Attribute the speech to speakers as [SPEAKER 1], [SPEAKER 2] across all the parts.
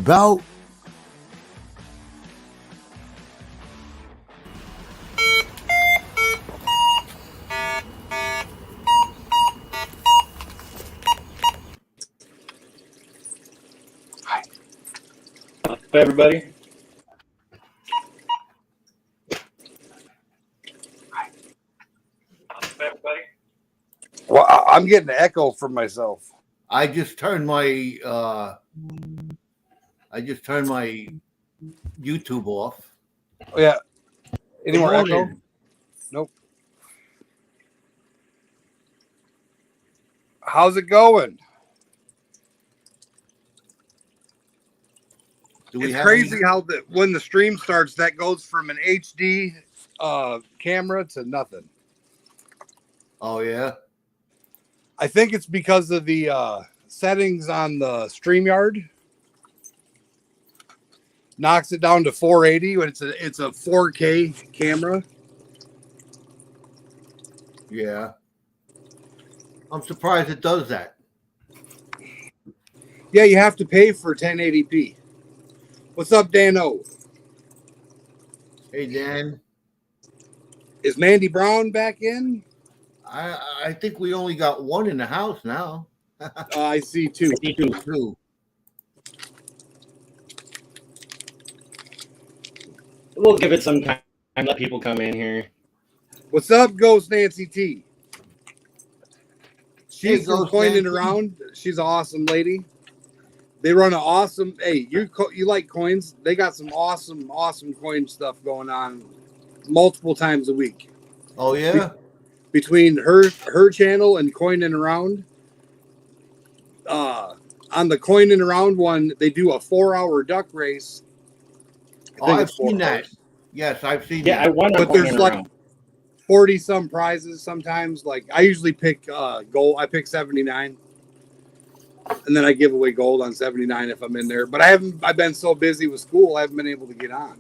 [SPEAKER 1] about?
[SPEAKER 2] Hi, everybody. Hi, everybody.
[SPEAKER 3] Well, I'm getting an echo from myself.
[SPEAKER 1] I just turned my YouTube off.
[SPEAKER 3] Oh, yeah. Any
[SPEAKER 1] Good
[SPEAKER 3] more echo?
[SPEAKER 1] morning.
[SPEAKER 3] Nope. How's it going? It's crazy how when the stream starts, that goes from an HD camera to nothing.
[SPEAKER 1] Oh yeah.
[SPEAKER 3] I think it's because of the settings on the StreamYard. Knocks it down to 480 when it's a 4K camera.
[SPEAKER 1] Yeah. I'm surprised it does that.
[SPEAKER 3] Yeah, you have to pay for 1080p. What's up, Dano?
[SPEAKER 1] Hey Dan.
[SPEAKER 3] Is Mandy Brown back in?
[SPEAKER 1] I think we only got one in the house now.
[SPEAKER 3] I see two.
[SPEAKER 1] Two.
[SPEAKER 2] We'll give it some time. Let people come in here.
[SPEAKER 3] What's up, Ghost Nancy T? She's from
[SPEAKER 1] Ghost
[SPEAKER 3] Coining
[SPEAKER 1] Nancy.
[SPEAKER 3] Around. She's an awesome lady. They run an awesome. Hey, you like coins? They got some awesome coin stuff going on multiple times a week.
[SPEAKER 1] Oh yeah.
[SPEAKER 3] Between her channel and Coining Around. On the Coining Around one, they do a 4-hour duck race.
[SPEAKER 1] I've seen that. Yes, I've seen that.
[SPEAKER 2] Yeah, I won.
[SPEAKER 3] But there's like 40 some prizes sometimes. Like I usually pick gold. I pick 79. And then I give away gold on 79 if I'm in there. But I've been so busy with school, I haven't been able to get on.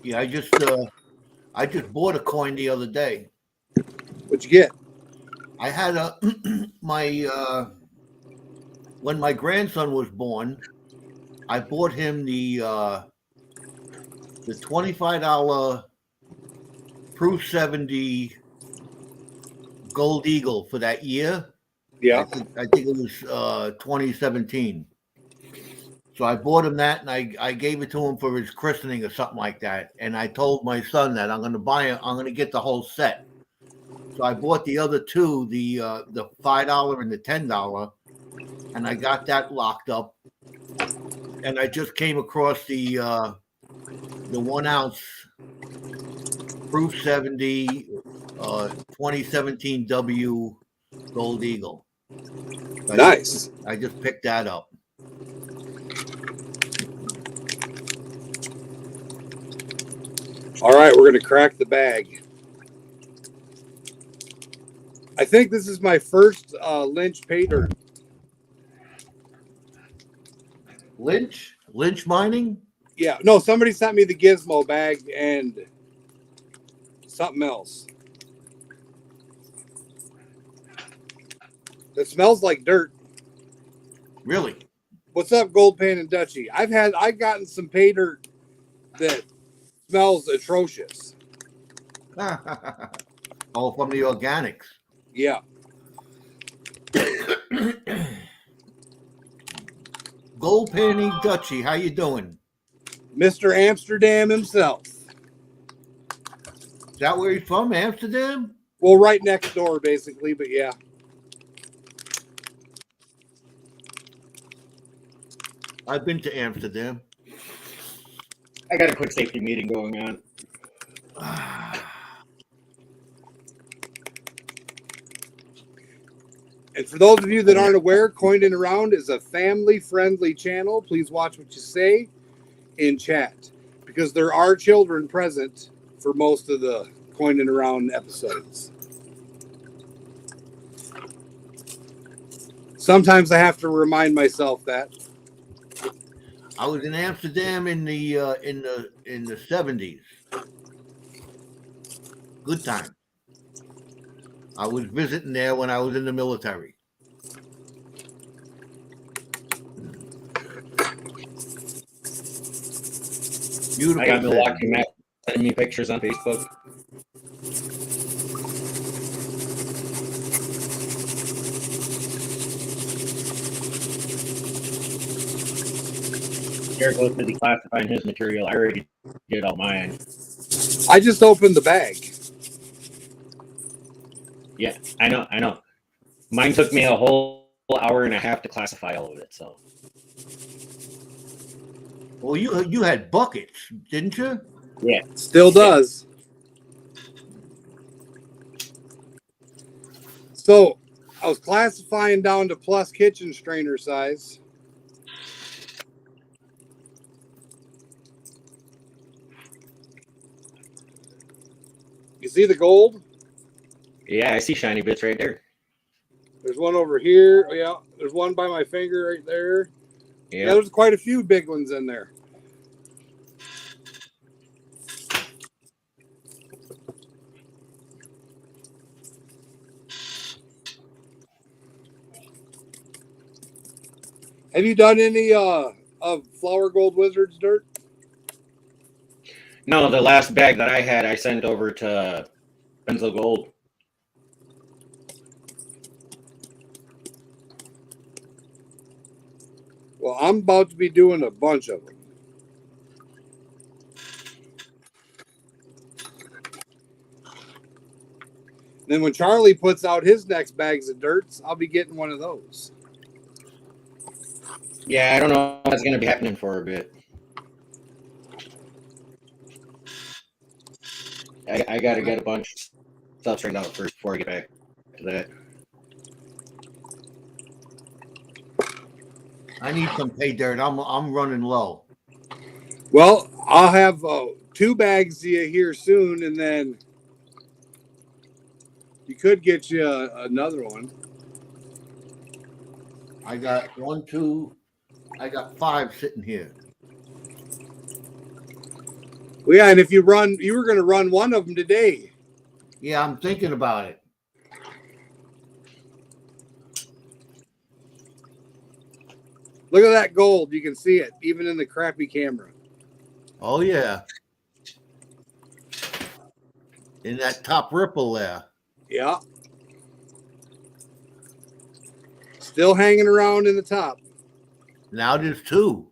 [SPEAKER 1] Yeah, I just bought a coin the other day.
[SPEAKER 3] What'd you get?
[SPEAKER 1] I had when my grandson was born, I bought him the $25 Proof 70 Gold Eagle for that year.
[SPEAKER 3] Yeah.
[SPEAKER 1] I think it was 2017. So I bought him that, and I gave it to him for his christening or something like that. And I told my son that I'm going to get the whole set. So I bought the other two, the $5 and the $10, and I got that locked up. And I just came across the 1 ounce Proof 70 2017 W Gold Eagle.
[SPEAKER 3] Nice.
[SPEAKER 1] I just picked that up.
[SPEAKER 3] All right, we're going to crack the bag. I think this is my first Lynch Paydirt.
[SPEAKER 1] Lynch mining?
[SPEAKER 3] Yeah, no, somebody sent me the Gizmo bag and something else. It smells like dirt.
[SPEAKER 1] Really?
[SPEAKER 3] What's up, Gold Pan and Dutchie? I've gotten some Paydirt that smells atrocious.
[SPEAKER 1] Oh, from the organics.
[SPEAKER 3] Yeah.
[SPEAKER 1] Gold Penny Dutchie, how you doing?
[SPEAKER 3] Mr. Amsterdam himself.
[SPEAKER 1] Is that where he's from, Amsterdam?
[SPEAKER 3] Well, right next door, basically, but yeah.
[SPEAKER 1] I've been to Amsterdam.
[SPEAKER 2] I got a quick safety meeting going on.
[SPEAKER 3] And for those of you that aren't aware, Coining Around is a family-friendly channel. Please watch what you say in chat, because there are children present for most of the Coining Around episodes. Sometimes I have to remind myself that.
[SPEAKER 1] I was in Amsterdam in the 70s. Good time. I was visiting there when I was in the military. Beautiful.
[SPEAKER 2] I got
[SPEAKER 1] city.
[SPEAKER 2] Milwaukee Matt sending me pictures on Facebook. Eric was busy classifying his material. I already did all mine.
[SPEAKER 3] I just opened the bag.
[SPEAKER 2] Yeah, I know. Mine took me a whole hour and a half to classify all of it. So
[SPEAKER 1] Well, you had buckets, didn't you?
[SPEAKER 2] yeah,
[SPEAKER 3] Still does. So I was classifying down to plus kitchen strainer size. You see the gold?
[SPEAKER 2] yeah, I see shiny bits right there.
[SPEAKER 3] There's one over here. Oh, yeah, there's one by my finger right there. Yeah,
[SPEAKER 2] Yeah,
[SPEAKER 3] there's quite a few big ones in there. Have you done any of Flower Gold Wizards dirt?
[SPEAKER 2] no, the last bag that I had, I sent over to Benzo Gold.
[SPEAKER 3] Well, I'm about to be doing a bunch of them. Then when Charlie puts out his next bags of dirts, I'll be getting one of those.
[SPEAKER 2] Yeah, I don't know what's going to be happening for a bit. I got to get a bunch of stuff straightened out first before I get back to that.
[SPEAKER 1] I need some Paydirt. I'm running low.
[SPEAKER 3] Well, I'll have 2 bags to you here soon, and then you could get you another one.
[SPEAKER 1] I got 1, 2. I got 5 sitting here.
[SPEAKER 3] Well, yeah, and if you were going to run one of them today.
[SPEAKER 1] Yeah, I'm thinking about it.
[SPEAKER 3] Look at that gold. You can see it, even in the crappy camera.
[SPEAKER 1] Oh yeah. In that top ripple there.
[SPEAKER 3] Yeah. Still hanging around in the top.
[SPEAKER 1] Now there's 2.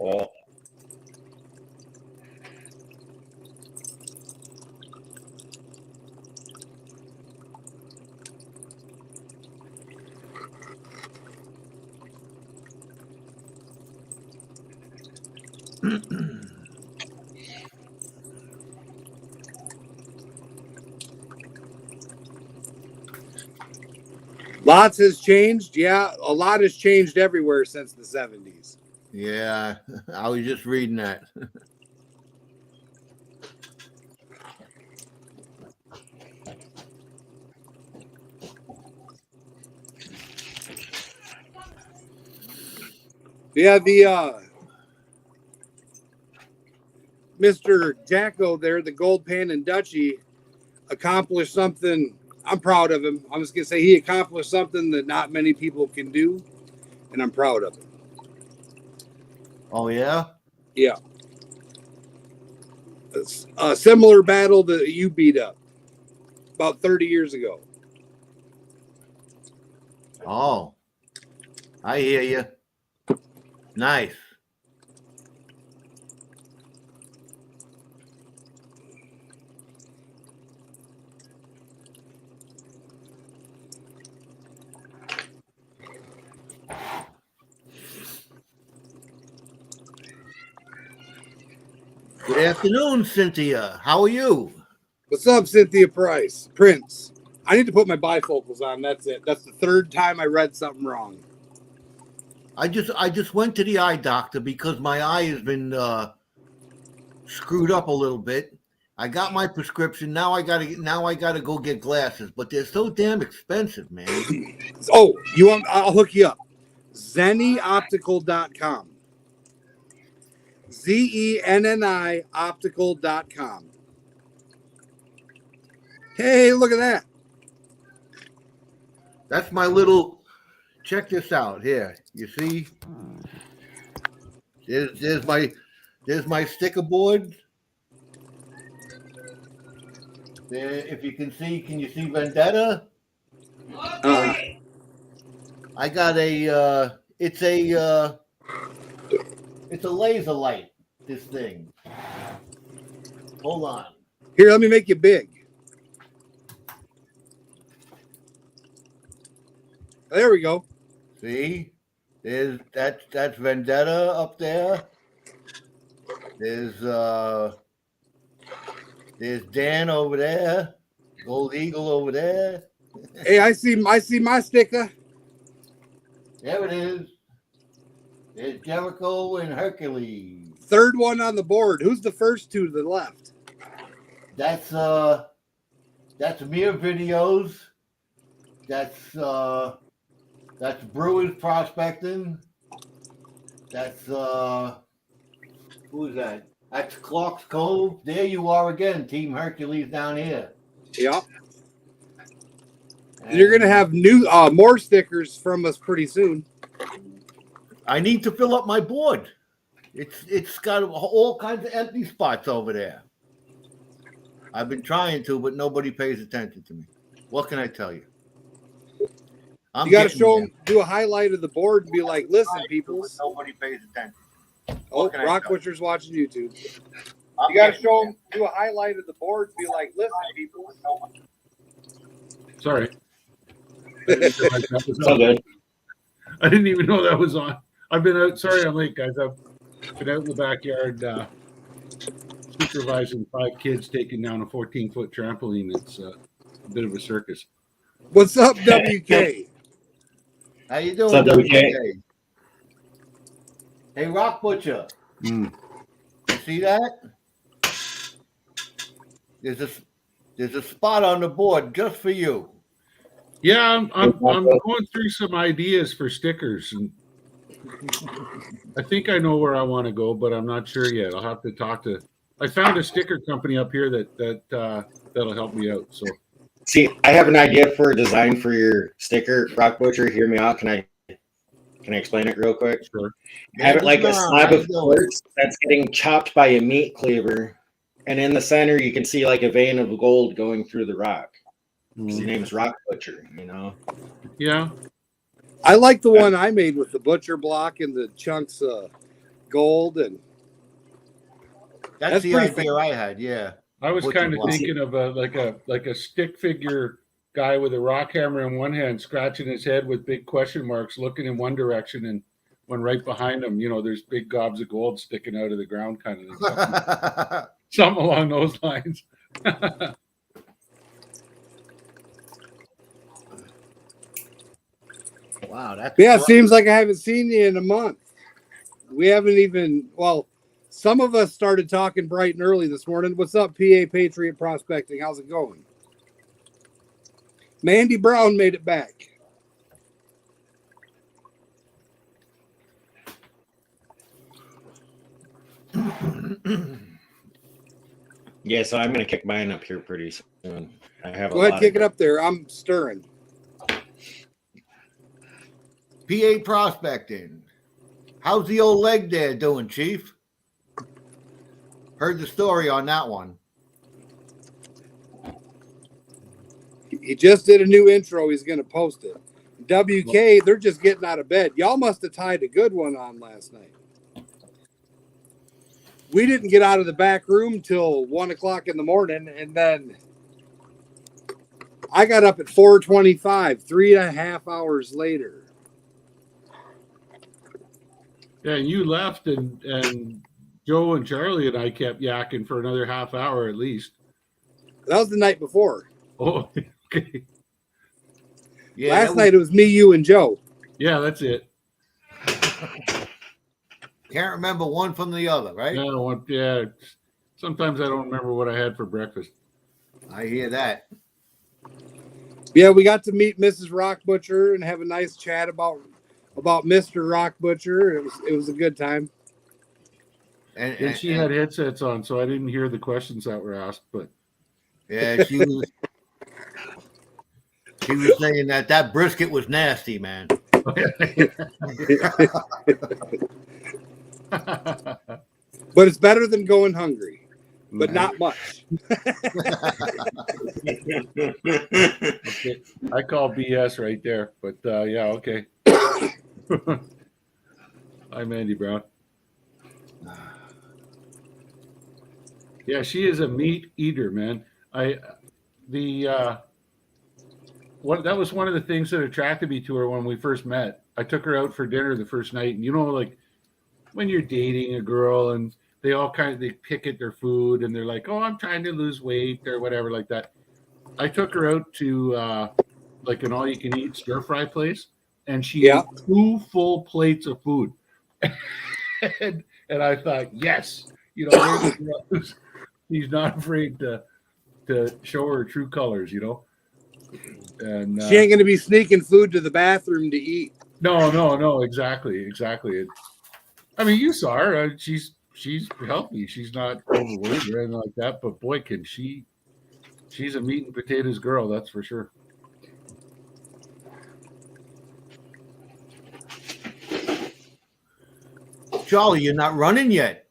[SPEAKER 2] Oh.
[SPEAKER 3] Lots has changed. Yeah, a lot has changed everywhere since the 70s.
[SPEAKER 1] Yeah, I was just reading that.
[SPEAKER 3] Yeah, the Mr. Jacko there, the Gold Pan and Dutchie, accomplished something. I'm proud of him. I'm just gonna say he accomplished something that not many people can do, and I'm proud of him.
[SPEAKER 1] Oh yeah?
[SPEAKER 3] Yeah. It's a similar battle that you beat up about 30 years ago.
[SPEAKER 1] Oh. I hear you. Nice. Good afternoon, Cynthia. How are you?
[SPEAKER 3] What's up, Cynthia Price? Prince. I need to put my bifocals on. That's it. That's the 3rd time I read something wrong.
[SPEAKER 1] I just went to the eye doctor because my eye has been screwed up a little bit, I got my prescription. Now I gotta go get glasses, but they're so damn expensive, man.
[SPEAKER 3] Oh, you want? I'll hook you up. ZenniOptical.com. ZENNI optical.com. Hey, look at that.
[SPEAKER 1] That's my little. Check this out here. You see, there's my sticker board. There, if you can you see Vendetta? I got a. It's a laser light. This thing. Hold on.
[SPEAKER 3] Here, let me make you big. There we go.
[SPEAKER 1] See, that's Vendetta up there. There's Dan over there, Gold Eagle over there.
[SPEAKER 3] Hey, I see my sticker.
[SPEAKER 1] There it is. There's Jericho and Hercules.
[SPEAKER 3] Third one on the board. Who's the first two to the left?
[SPEAKER 1] That's Mere Videos. That's Brewers Prospecting. That's who's that? That's Clark's Cove. There you are again, Team Hercules down here.
[SPEAKER 3] Yep. And you're gonna have new more stickers from us pretty soon.
[SPEAKER 1] I need to fill up my board. It's got all kinds of empty spots over there. I've been trying to, but nobody pays attention to me. What can I tell you?
[SPEAKER 3] You got to show them, do a highlight of the board and be like, listen, people.
[SPEAKER 1] Nobody pays attention.
[SPEAKER 3] Oh, Rock Butcher's watching YouTube. You got to show them, do a highlight of the board and be like, listen, people.
[SPEAKER 4] Sorry.
[SPEAKER 2] It's all good.
[SPEAKER 4] I didn't even know that was on. I've been out. Sorry, I'm late, guys. I've been out in the backyard supervising 5 kids taking down a 14-foot trampoline. It's a bit of a circus.
[SPEAKER 3] What's up, WK?
[SPEAKER 1] How you doing,
[SPEAKER 2] What's up,
[SPEAKER 1] WK? Hey, Rock Butcher. You see that? There's a spot on the board just for you.
[SPEAKER 4] Yeah, I'm going through some ideas for stickers, and I think I know where I want to go, but I'm not sure yet. I'll have to talk to. I found a sticker company up here that'll help me out. So,
[SPEAKER 2] See, I have an idea for a design for your sticker, Rock Butcher. Hear me out. Can I explain it real quick?
[SPEAKER 4] sure.
[SPEAKER 2] Have it like a slab of quartz that's getting chopped by a meat cleaver, and in the center you can see like a vein of gold going through the rock. His name is Rock Butcher, you know.
[SPEAKER 4] Yeah.
[SPEAKER 3] I like the one I made with the butcher block and the chunks of gold, and
[SPEAKER 1] That's the
[SPEAKER 3] pretty
[SPEAKER 1] idea I had. Yeah.
[SPEAKER 4] I was
[SPEAKER 1] Butcher
[SPEAKER 4] kind of
[SPEAKER 1] block.
[SPEAKER 4] thinking of a stick figure guy with a rock hammer in one hand, scratching his head with big question marks, looking in one direction, and when right behind him, there's big gobs of gold sticking out of the ground, kind of thing. Something along those lines.
[SPEAKER 1] Wow, that's
[SPEAKER 3] yeah, it seems like I haven't seen you in a month. We haven't even, some of us started talking bright and early this morning. What's up, PA Patriot Prospecting? How's it going? Mandy Brown made it back.
[SPEAKER 2] Yeah, so I'm gonna kick mine up here pretty soon. I have
[SPEAKER 3] Go ahead, kick it up there. I'm stirring.
[SPEAKER 1] PA Prospecting. How's the old leg there doing, Chief? Heard the story on that one.
[SPEAKER 3] He just did a new intro. He's going to post it. WK, they're just getting out of bed. Y'all must have tied a good one on last night. We didn't get out of the back room till 1 o'clock in the morning, and then I got up at 4:25, 3.5 hours later.
[SPEAKER 4] Yeah, you left, and Joe and Charlie and I kept yakking for another half hour at least.
[SPEAKER 3] That was the night before.
[SPEAKER 4] Oh, okay.
[SPEAKER 1] Yeah,
[SPEAKER 3] Last night it was me, you, and Joe.
[SPEAKER 4] Yeah, that's it.
[SPEAKER 1] Can't remember one from the other, right?
[SPEAKER 4] Yeah, Sometimes I don't remember what I had for breakfast.
[SPEAKER 1] I hear that.
[SPEAKER 3] Yeah, we got to meet Mrs. Rock Butcher and have a nice chat about Mr. Rock Butcher. It was a good time.
[SPEAKER 4] And she had headsets on, so I didn't hear the questions that were asked. But
[SPEAKER 1] yeah, she was saying that brisket was nasty, man.
[SPEAKER 3] But it's better than going hungry, but not much.
[SPEAKER 4] Okay. I call BS right there, but yeah, okay. Hi, Mandy Brown. Yeah, she is a meat eater, man. That was one of the things that attracted me to her when we first met. I took her out for dinner the first night, and like when you're dating a girl and they pick at their food and they're like, "Oh, I'm trying to lose weight" or whatever like that. I took her out to like an all-you-can-eat stir-fry place, and she ate 2 full plates of food. and I thought, yes, there's a girl she's not afraid to show her true colors, And
[SPEAKER 3] she ain't gonna be sneaking food to the bathroom to eat.
[SPEAKER 4] No, exactly. I mean, you saw her. She's healthy. She's not overweight or anything like that. But boy, can she's a meat and potatoes girl. That's for sure.
[SPEAKER 1] Charlie, you're not running yet.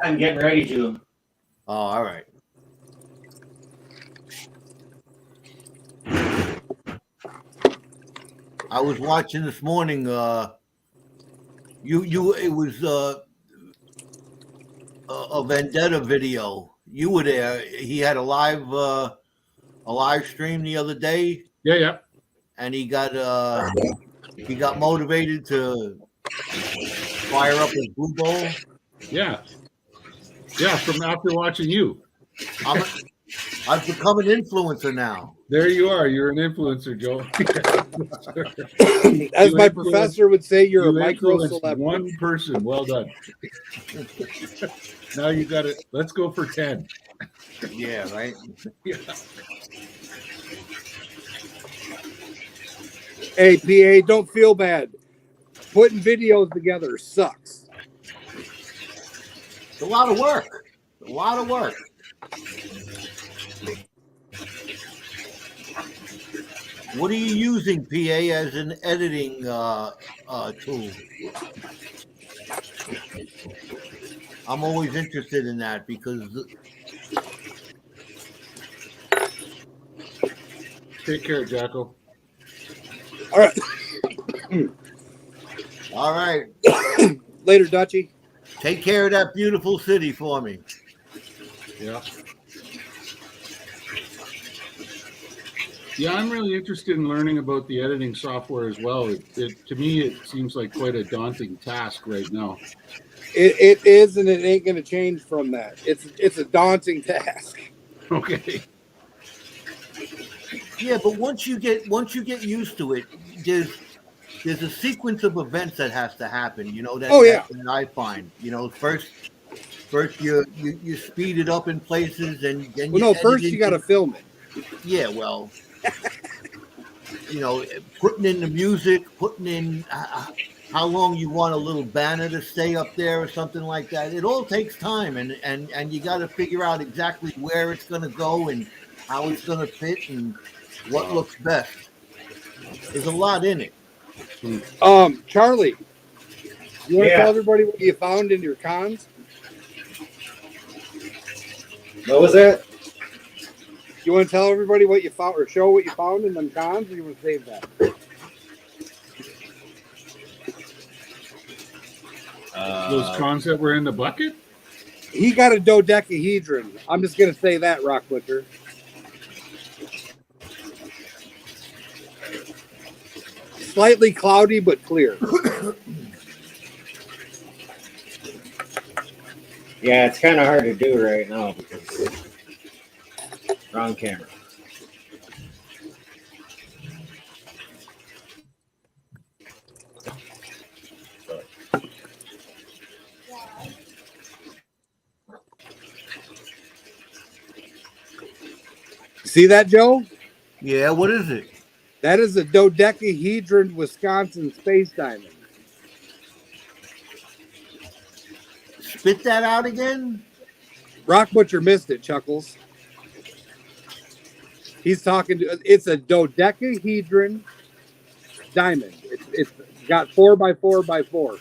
[SPEAKER 2] I'm getting ready to.
[SPEAKER 1] Oh, all right. I was watching this morning. It was a Vendetta video. You were there. He had a live stream the other day.
[SPEAKER 4] Yeah.
[SPEAKER 1] And he got motivated to fire up his blue bowl.
[SPEAKER 4] Yeah. From after watching you,
[SPEAKER 1] I've become an influencer now.
[SPEAKER 4] There you are. You're an influencer, Joe.
[SPEAKER 3] As my professor would say, you're a micro celebrity.
[SPEAKER 4] One person. Well done. Now you got it. Let's go for 10.
[SPEAKER 1] Yeah, right.
[SPEAKER 4] Yeah.
[SPEAKER 3] Hey, PA, don't feel bad. Putting videos together sucks.
[SPEAKER 1] It's a lot of work. What are you using, PA, as an editing tool? I'm always interested in that because.
[SPEAKER 4] Take care, Jacko.
[SPEAKER 3] All right.
[SPEAKER 1] All right.
[SPEAKER 3] Later, Dutchie.
[SPEAKER 1] Take care of that beautiful city for me.
[SPEAKER 4] Yeah. Yeah, I'm really interested in learning about the editing software as well. To me, it seems like quite a daunting task right now.
[SPEAKER 3] It is, and it ain't going to change from that. It's a daunting task.
[SPEAKER 4] Okay.
[SPEAKER 1] Yeah, but once you get used to it, there's a sequence of events that has to happen. That I find. First you speed it up in places, and then
[SPEAKER 3] first you got to film it.
[SPEAKER 1] Yeah, well, putting in the music, putting in how long you want a little banner to stay up there or something like that. It all takes time, and you got to figure out exactly where it's going to go and how it's going to fit and what looks best. There's a lot in it.
[SPEAKER 3] Charlie, you want to tell everybody what you found in your cons?
[SPEAKER 2] What was that?
[SPEAKER 3] You want to tell everybody what you found, or show what you found in them cons, or you want to save that?
[SPEAKER 4] Those cons that were in the bucket?
[SPEAKER 3] He got a dodecahedron. I'm just going to say that, Rock Butcher. Slightly cloudy, but clear.
[SPEAKER 2] Yeah, it's kind of hard to do right now because wrong camera.
[SPEAKER 3] see that, Joe?
[SPEAKER 1] Yeah, what is it?
[SPEAKER 3] That is a dodecahedron Wisconsin space diamond.
[SPEAKER 1] Spit that out again.
[SPEAKER 3] Rock Butcher missed it, Chuckles. He's talking to. It's a dodecahedron diamond. It's got 4x4x4.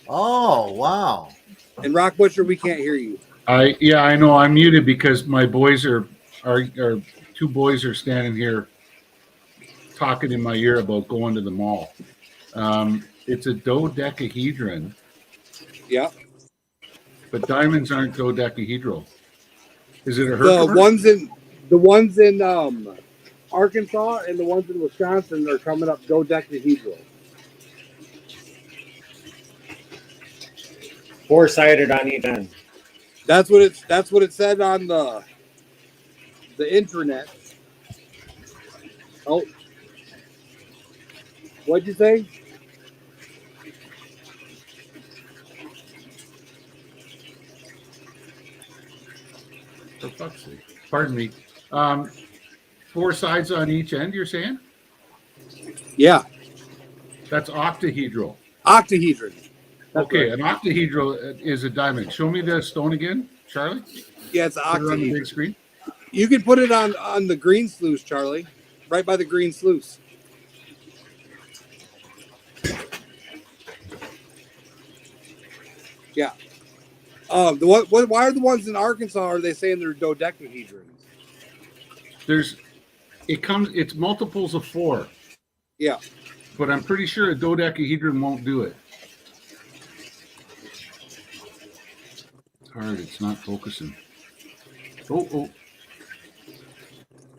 [SPEAKER 1] Oh, wow.
[SPEAKER 3] And Rock Butcher, we can't hear you.
[SPEAKER 4] I know I'm muted because my boys are two boys are standing here talking in my ear about going to the mall. It's a dodecahedron.
[SPEAKER 3] Yeah.
[SPEAKER 4] But diamonds aren't dodecahedral. Is it a
[SPEAKER 3] The
[SPEAKER 4] Herkimer?
[SPEAKER 3] ones in Arkansas and the ones in Wisconsin are coming up dodecahedral.
[SPEAKER 2] Four-sided on each end.
[SPEAKER 3] That's what it said on the intranet. Oh, what'd you say?
[SPEAKER 4] For fuck's sake. Pardon me. 4 sides on each end, you're saying?
[SPEAKER 3] Yeah,
[SPEAKER 4] That's octahedral.
[SPEAKER 3] octahedron. That's
[SPEAKER 4] Okay,
[SPEAKER 3] right.
[SPEAKER 4] an octahedral is a diamond. Show me the stone again, Charlie.
[SPEAKER 3] Yeah, it's
[SPEAKER 4] Put it on the
[SPEAKER 3] octahedron.
[SPEAKER 4] big screen.
[SPEAKER 3] You can put it on the green sluice, Charlie, right by the green sluice. Yeah. Why are the ones in Arkansas? Are they saying they're dodecahedrons?
[SPEAKER 4] It's multiples of 4,
[SPEAKER 3] Yeah.
[SPEAKER 4] but I'm pretty sure a dodecahedron won't do it. It's hard. It's not focusing. Oh.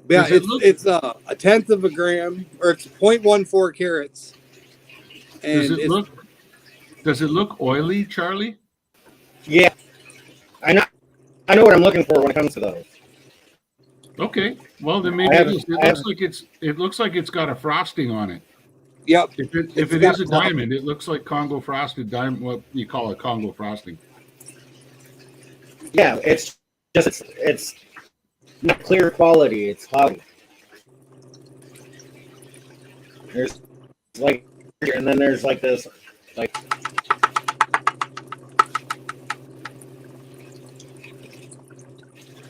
[SPEAKER 3] Yeah,
[SPEAKER 4] Does it look-
[SPEAKER 3] it's a tenth of a gram, or it's 0.14 carats. And
[SPEAKER 4] Does it look oily, Charlie?
[SPEAKER 2] Yeah. I know what I'm looking for when it comes to those.
[SPEAKER 4] Okay. Well, then maybe it looks like it's got a frosting on it.
[SPEAKER 3] Yep.
[SPEAKER 4] If it is a diamond, it looks like Congo frosted diamond. What you call it, Congo frosting?
[SPEAKER 2] Yeah, it's not clear quality. It's foggy. There's like, and then there's like this, like.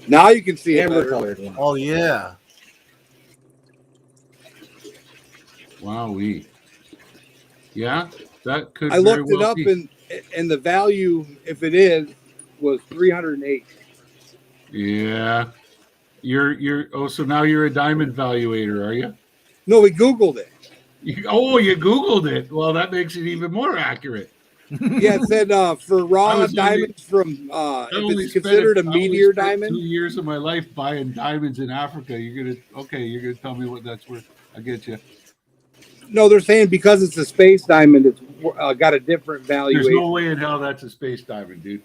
[SPEAKER 3] Now you can see it
[SPEAKER 2] Amber
[SPEAKER 3] better.
[SPEAKER 2] colored one.
[SPEAKER 1] Oh, yeah.
[SPEAKER 4] Wowee. Yeah, that could.
[SPEAKER 3] I
[SPEAKER 4] very
[SPEAKER 3] looked it
[SPEAKER 4] well
[SPEAKER 3] up,
[SPEAKER 4] be.
[SPEAKER 3] and the value, if it is, was 308.
[SPEAKER 4] Yeah, so now you're a diamond valuator, are you?
[SPEAKER 3] No, we Googled it.
[SPEAKER 4] You Googled it. Well, that makes it even more accurate.
[SPEAKER 3] Yeah, it said for raw diamonds from if it's considered a meteor diamond.
[SPEAKER 4] 2 years of my life buying diamonds in Africa. You're gonna tell me what that's worth. I get you.
[SPEAKER 3] No, they're saying because it's a space diamond, it's got a different value.
[SPEAKER 4] There's no way in hell that's a space diamond, dude.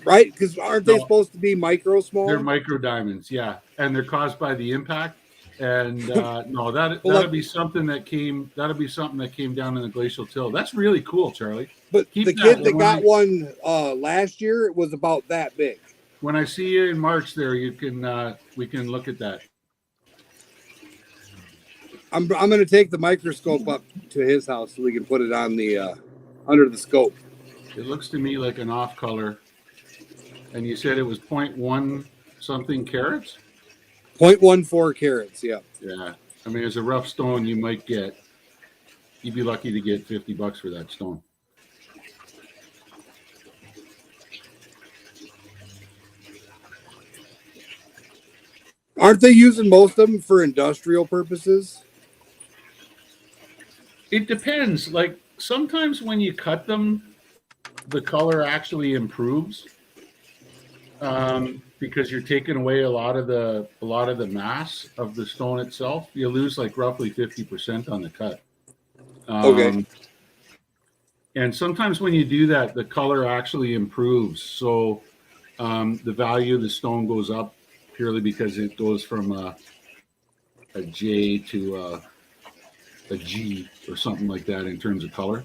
[SPEAKER 3] Right? Because aren't they supposed to be micro small?
[SPEAKER 4] They're micro diamonds, yeah, and they're caused by the impact. And no, that'll be something that came. That'll be something that came down in the glacial till. That's really cool, Charlie.
[SPEAKER 3] But
[SPEAKER 4] Keep
[SPEAKER 3] the kid that got one last year, it was about that big.
[SPEAKER 4] When I see you in March, there we can look at that.
[SPEAKER 3] I'm going to take the microscope up to his house so we can put it on the under the scope.
[SPEAKER 4] It looks to me like an off color. And you said it was 0.1 something carats?
[SPEAKER 3] 0.14 carats, yeah.
[SPEAKER 4] Yeah. I mean, as a rough stone, you'd be lucky to get $50 for that stone.
[SPEAKER 3] Aren't they using most of them for industrial purposes?
[SPEAKER 4] It depends. Like sometimes when you cut them, the color actually improves. Because you're taking away a lot of the mass of the stone itself. You lose like roughly 50% on the cut.
[SPEAKER 3] Okay.
[SPEAKER 4] And sometimes when you do that, the color actually improves. So the value of the stone goes up purely because it goes from a J to a G or something like that in terms of color.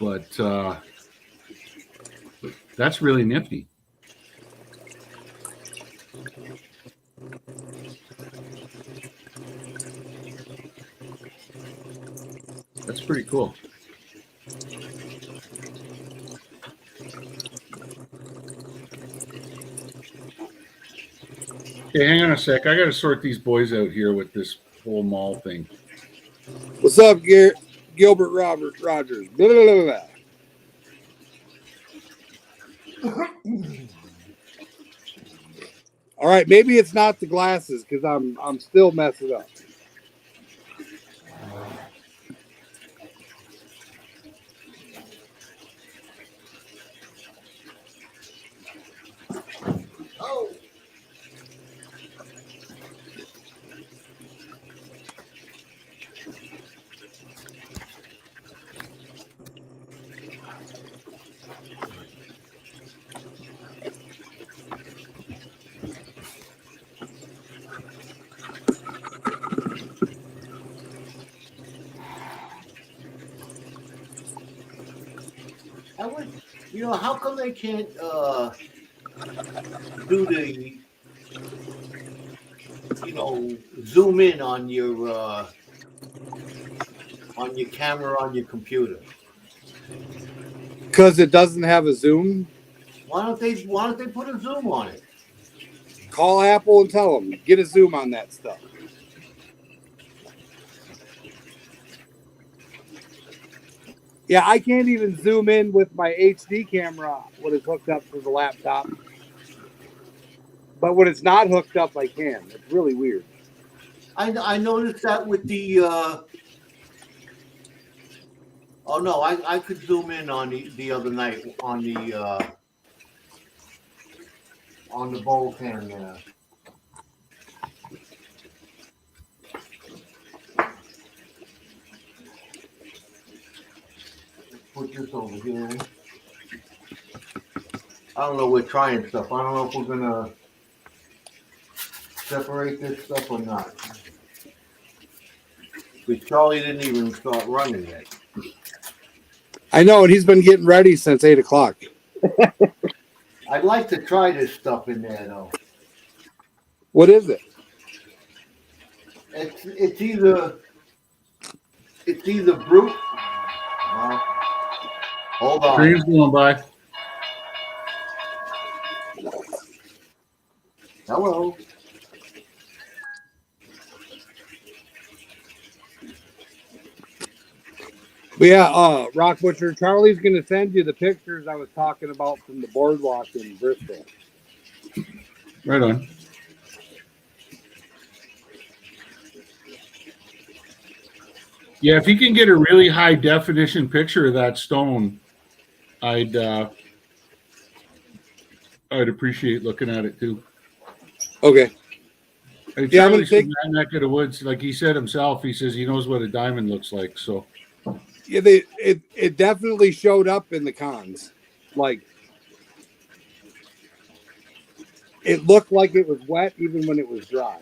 [SPEAKER 4] But that's really nifty. That's pretty cool. Hey, hang on a sec. I got to sort these boys out here with this whole mall thing.
[SPEAKER 3] What's up, Gilbert Rogers? Blah, blah, blah, blah. All right, maybe it's not the glasses because I'm still messing up.
[SPEAKER 1] Oh. I would, how come they can't do the, zoom in on your camera on your computer?
[SPEAKER 3] Because it doesn't have a zoom.
[SPEAKER 1] Why don't they put a zoom on it?
[SPEAKER 3] Call Apple and tell them get a zoom on that stuff. Yeah, I can't even zoom in with my HD camera when it's hooked up to the laptop. But when it's not hooked up, I can. It's really weird.
[SPEAKER 1] I noticed that with the oh no, I could zoom in on the other night on the bowl can there. Put this over here. I don't know, we're trying stuff. I don't know if we're gonna separate this stuff or not. Because Charlie didn't even start running yet.
[SPEAKER 3] I know, and he's been getting ready since 8 o'clock.
[SPEAKER 1] I'd like to try this stuff in there though.
[SPEAKER 3] What is it?
[SPEAKER 1] It's either brute. Hold on.
[SPEAKER 4] Dream's going by.
[SPEAKER 1] Hello.
[SPEAKER 3] But yeah, Rock Butcher, Charlie's going to send you the pictures I was talking about from the boardwalk in Bristol.
[SPEAKER 4] Right on. Yeah, if you can get a really high definition picture of that stone, I'd appreciate looking at it too.
[SPEAKER 3] Okay.
[SPEAKER 4] Hey,
[SPEAKER 3] Yeah, I'm
[SPEAKER 4] Charlie's
[SPEAKER 3] gonna
[SPEAKER 4] from that neck of the woods, like he said himself. He says he knows what a diamond looks like. So
[SPEAKER 3] Yeah, it definitely showed up in the cons. Like, it looked like it was wet even when it was dry.
[SPEAKER 1] I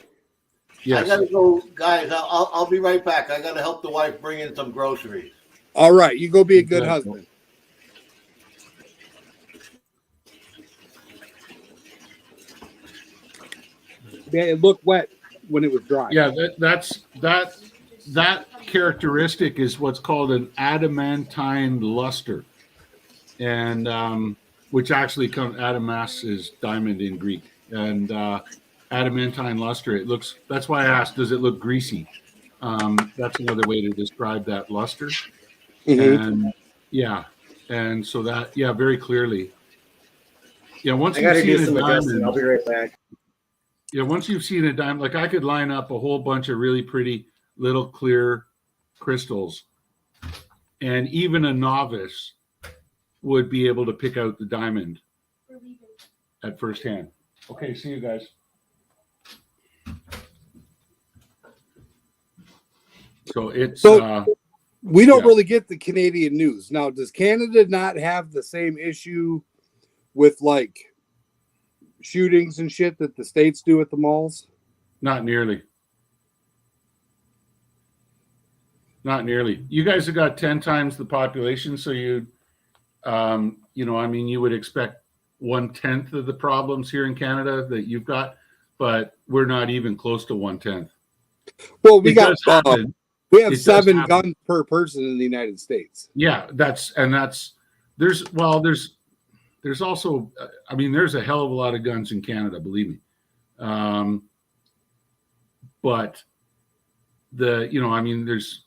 [SPEAKER 4] yes,
[SPEAKER 1] gotta go, guys. I'll be right back. I gotta help the wife bring in some groceries.
[SPEAKER 3] All right, you go be a good
[SPEAKER 4] Okay.
[SPEAKER 3] husband. Yeah, it looked wet when it was dry.
[SPEAKER 4] yeah, that characteristic is what's called an adamantine luster, and which actually comes adamas is diamond in Greek, and adamantine luster. It looks. That's why I asked, does it look greasy? That's another way to describe that luster.
[SPEAKER 3] Mm-hmm.
[SPEAKER 4] And yeah, and so that very clearly. Yeah, once
[SPEAKER 2] I
[SPEAKER 4] you've
[SPEAKER 2] gotta do
[SPEAKER 4] seen
[SPEAKER 2] some
[SPEAKER 4] a
[SPEAKER 2] adjusting.
[SPEAKER 4] diamond,
[SPEAKER 2] I'll be right back.
[SPEAKER 4] yeah, once you've seen a diamond, like I could line up a whole bunch of really pretty little clear crystals, and even a novice would be able to pick out the diamond at first hand. Okay, see you guys. So it's
[SPEAKER 3] We don't
[SPEAKER 4] Yeah.
[SPEAKER 3] really get the Canadian news. Now, does Canada not have the same issue with like shootings and shit that the States do at the malls?
[SPEAKER 4] not nearly. Not nearly. You guys have got 10 times the population, so you would expect 1/10 of the problems here in Canada that you've got, but we're not even close to 1/10.
[SPEAKER 3] Well,
[SPEAKER 4] It does happen.
[SPEAKER 3] We have
[SPEAKER 4] It does
[SPEAKER 3] 7
[SPEAKER 4] happen.
[SPEAKER 3] guns per person in the United States.
[SPEAKER 4] Yeah, there's also, I mean, there's a hell of a lot of guns in Canada, believe me. But there's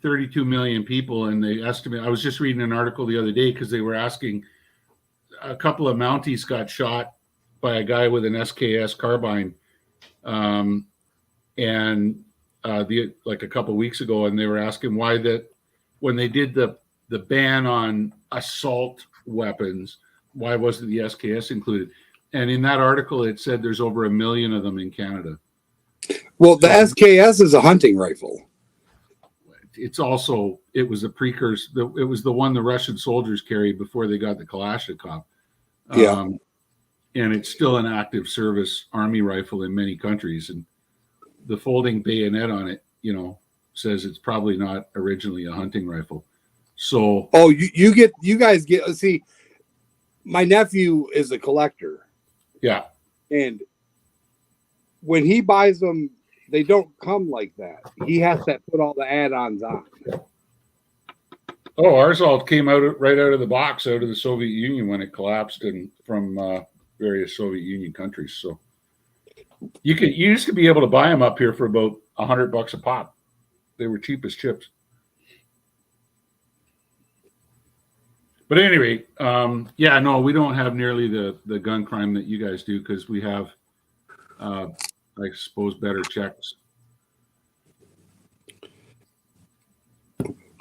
[SPEAKER 4] 32 million people, and they estimate. I was just reading an article the other day because they were asking, a couple of Mounties got shot by a guy with an SKS carbine, and like a couple of weeks ago, and they were asking why that when they did the ban on assault weapons, why wasn't the SKS included? And in that article, it said there's over 1 million of them in Canada.
[SPEAKER 3] Well, the SKS is a hunting rifle.
[SPEAKER 4] It was a precursor. It was the one the Russian soldiers carried before they got the Kalashnikov.
[SPEAKER 3] Yeah.
[SPEAKER 4] And it's still an active service Army rifle in many countries. And the folding bayonet on it, says it's probably not originally a hunting rifle. So,
[SPEAKER 3] you guys get, see, my nephew is a collector.
[SPEAKER 4] Yeah.
[SPEAKER 3] And when he buys them, they don't come like that. He has to put all the add-ons on.
[SPEAKER 4] Oh, ours all came right out of the box, out of the Soviet Union when it collapsed, and from various Soviet Union countries. So you used to be able to buy them up here for about $100 a pop. They were cheap as chips. But at any rate, we don't have nearly the gun crime that you guys do, because we have, I suppose, better checks.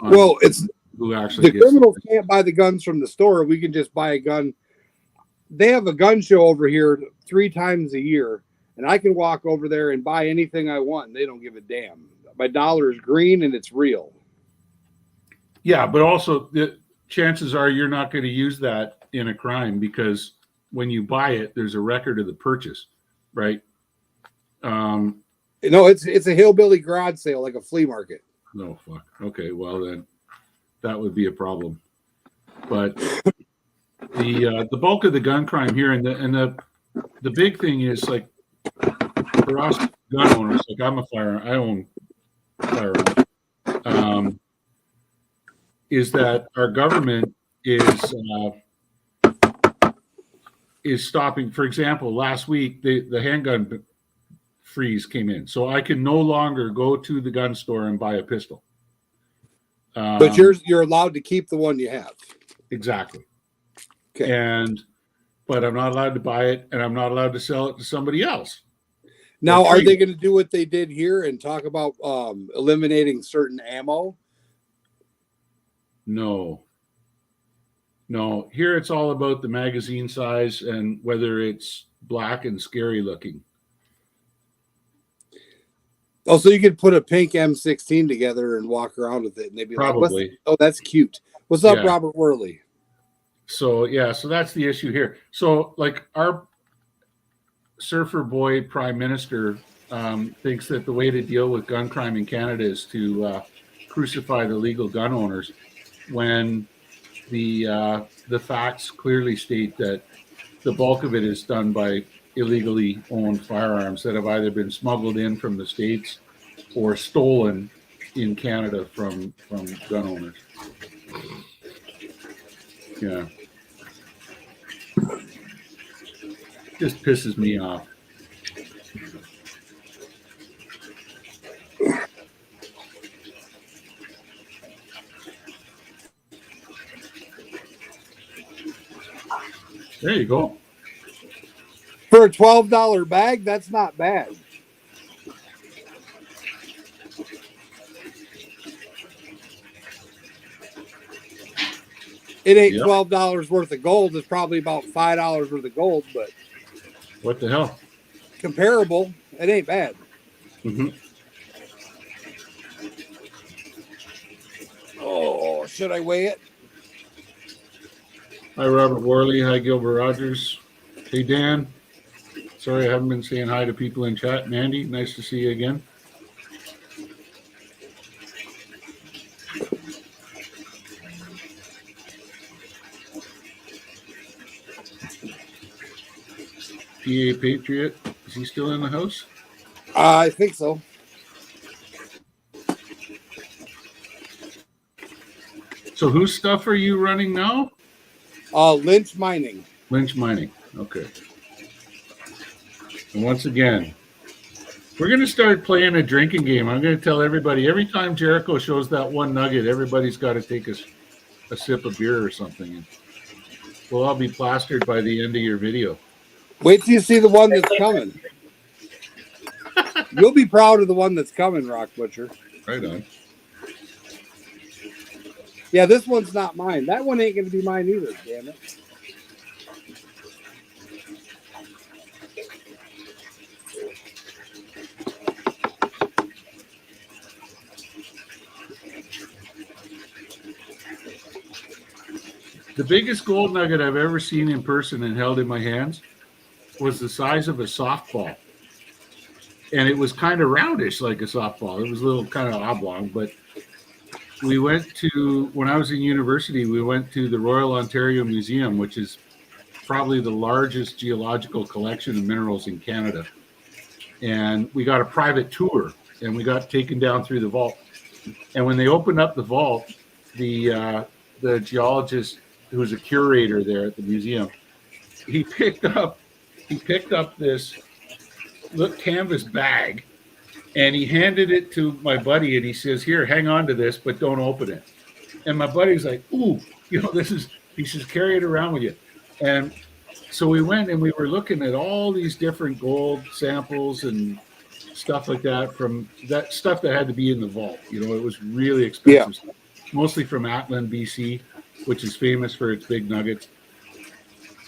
[SPEAKER 3] Well, it's
[SPEAKER 4] who actually
[SPEAKER 3] the criminals can't buy the guns from the store. We can just buy a gun. They have a gun show over here 3 times a year, and I can walk over there and buy anything I want, and they don't give a damn. My dollar is green and it's real.
[SPEAKER 4] Yeah, but also the chances are you're not going to use that in a crime, because when you buy it, there's a record of the purchase, right?
[SPEAKER 3] It's a hillbilly garage sale, like a flea market.
[SPEAKER 4] No, fuck. Okay, well then that would be a problem. But the bulk of the gun crime here, and the big thing is, like, for us gun owners, like I own firearms, is that our government is stopping. For example, last week the handgun freeze came in, so I can no longer go to the gun store and buy a pistol.
[SPEAKER 3] But you're allowed to keep the one you have.
[SPEAKER 4] Exactly.
[SPEAKER 3] Okay.
[SPEAKER 4] But I'm not allowed to buy it, and I'm not allowed to sell it to somebody else.
[SPEAKER 3] Now, are they going to do what they did here and talk about eliminating certain ammo?
[SPEAKER 4] No. Here it's all about the magazine size and whether it's black and scary looking.
[SPEAKER 3] Oh, so you could put a pink M16 together and walk around with it, and they'd be
[SPEAKER 4] probably
[SPEAKER 3] like, "Oh, that's cute. What's up, Robert Worley?"
[SPEAKER 4] So that's the issue here. So, like, our surfer boy prime minister thinks that the way to deal with gun crime in Canada is to crucify the legal gun owners, when the facts clearly state that the bulk of it is done by illegally owned firearms that have either been smuggled in from the States or stolen in Canada from gun owners. Yeah. Just pisses me off. There you go.
[SPEAKER 3] For a $12 bag, that's not bad. It ain't $12 worth of gold. It's probably about $5 worth of gold, but
[SPEAKER 4] what the hell?
[SPEAKER 3] Comparable. It ain't bad.
[SPEAKER 4] Mm-hmm.
[SPEAKER 3] Oh, should I weigh it?
[SPEAKER 4] Hi, Robert Worley. Hi, Gilbert Rogers. Hey, Dan. Sorry I haven't been saying hi to people in chat. Mandy, nice to see you again. PA Patriot, is he still in the house?
[SPEAKER 3] I think so.
[SPEAKER 4] So whose stuff are you running now?
[SPEAKER 3] Lynch Mining.
[SPEAKER 4] Lynch Mining. Okay. And once again, we're going to start playing a drinking game. I'm going to tell everybody, every time Jericho shows that one nugget, everybody's got to take a sip of beer or something. And we'll all be plastered by the end of your video.
[SPEAKER 3] Wait till you see the one that's coming. You'll be proud of the one that's coming, Rock Butcher.
[SPEAKER 4] Right on.
[SPEAKER 3] Yeah, this one's not mine. That one ain't going to be mine either, damn it.
[SPEAKER 4] The biggest gold nugget I've ever seen in person and held in my hands was the size of a softball. And it was kind of roundish like a softball. It was a little kind of oblong, but we went to, when I was in university, we went to the Royal Ontario Museum, which is probably the largest geological collection of minerals in Canada. And we got a private tour, and we got taken down through the vault. And when they opened up the vault, the geologist who was a curator there at the museum, he picked up this canvas bag, and he handed it to my buddy, and he says, "Here, hang on to this, but don't open it." And my buddy's like, "Ooh, he says, carry it around with you." And so we went and we were looking at all these different gold samples and stuff like that, from that stuff that had to be in the vault. It was really expensive stuff, mostly from Atlan, BC, which is famous for its big nuggets.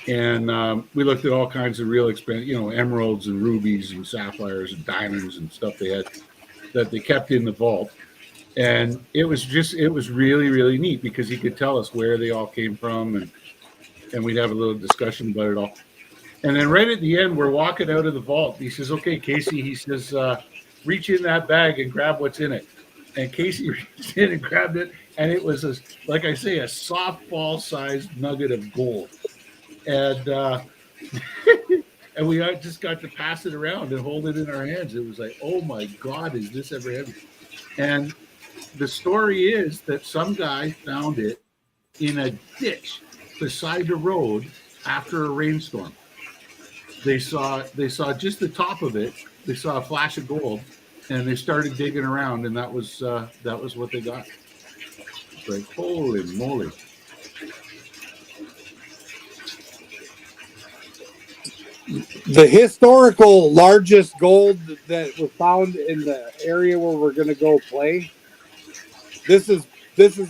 [SPEAKER 4] And we looked at all kinds of real expensive, emeralds and rubies and sapphires and diamonds and stuff they had that they kept in the vault. And it was really, really neat because he could tell us where they all came from, and we'd have a little discussion about it all. And then right at the end, we're walking out of the vault. He says, "Okay, Casey," he says, "reach in that bag and grab what's in it." And Casey reached in and grabbed it, and it was, like I say, a softball-sized nugget of gold. And and we just got to pass it around and hold it in our hands. It was like, oh my God, is this ever heavy? And the story is that some guy found it in a ditch beside the road after a rainstorm. They saw just the top of it. They saw a flash of gold, and they started digging around, and that was what they got. It's like, holy moly.
[SPEAKER 3] The historical largest gold that was found in the area where we're going to go play. This is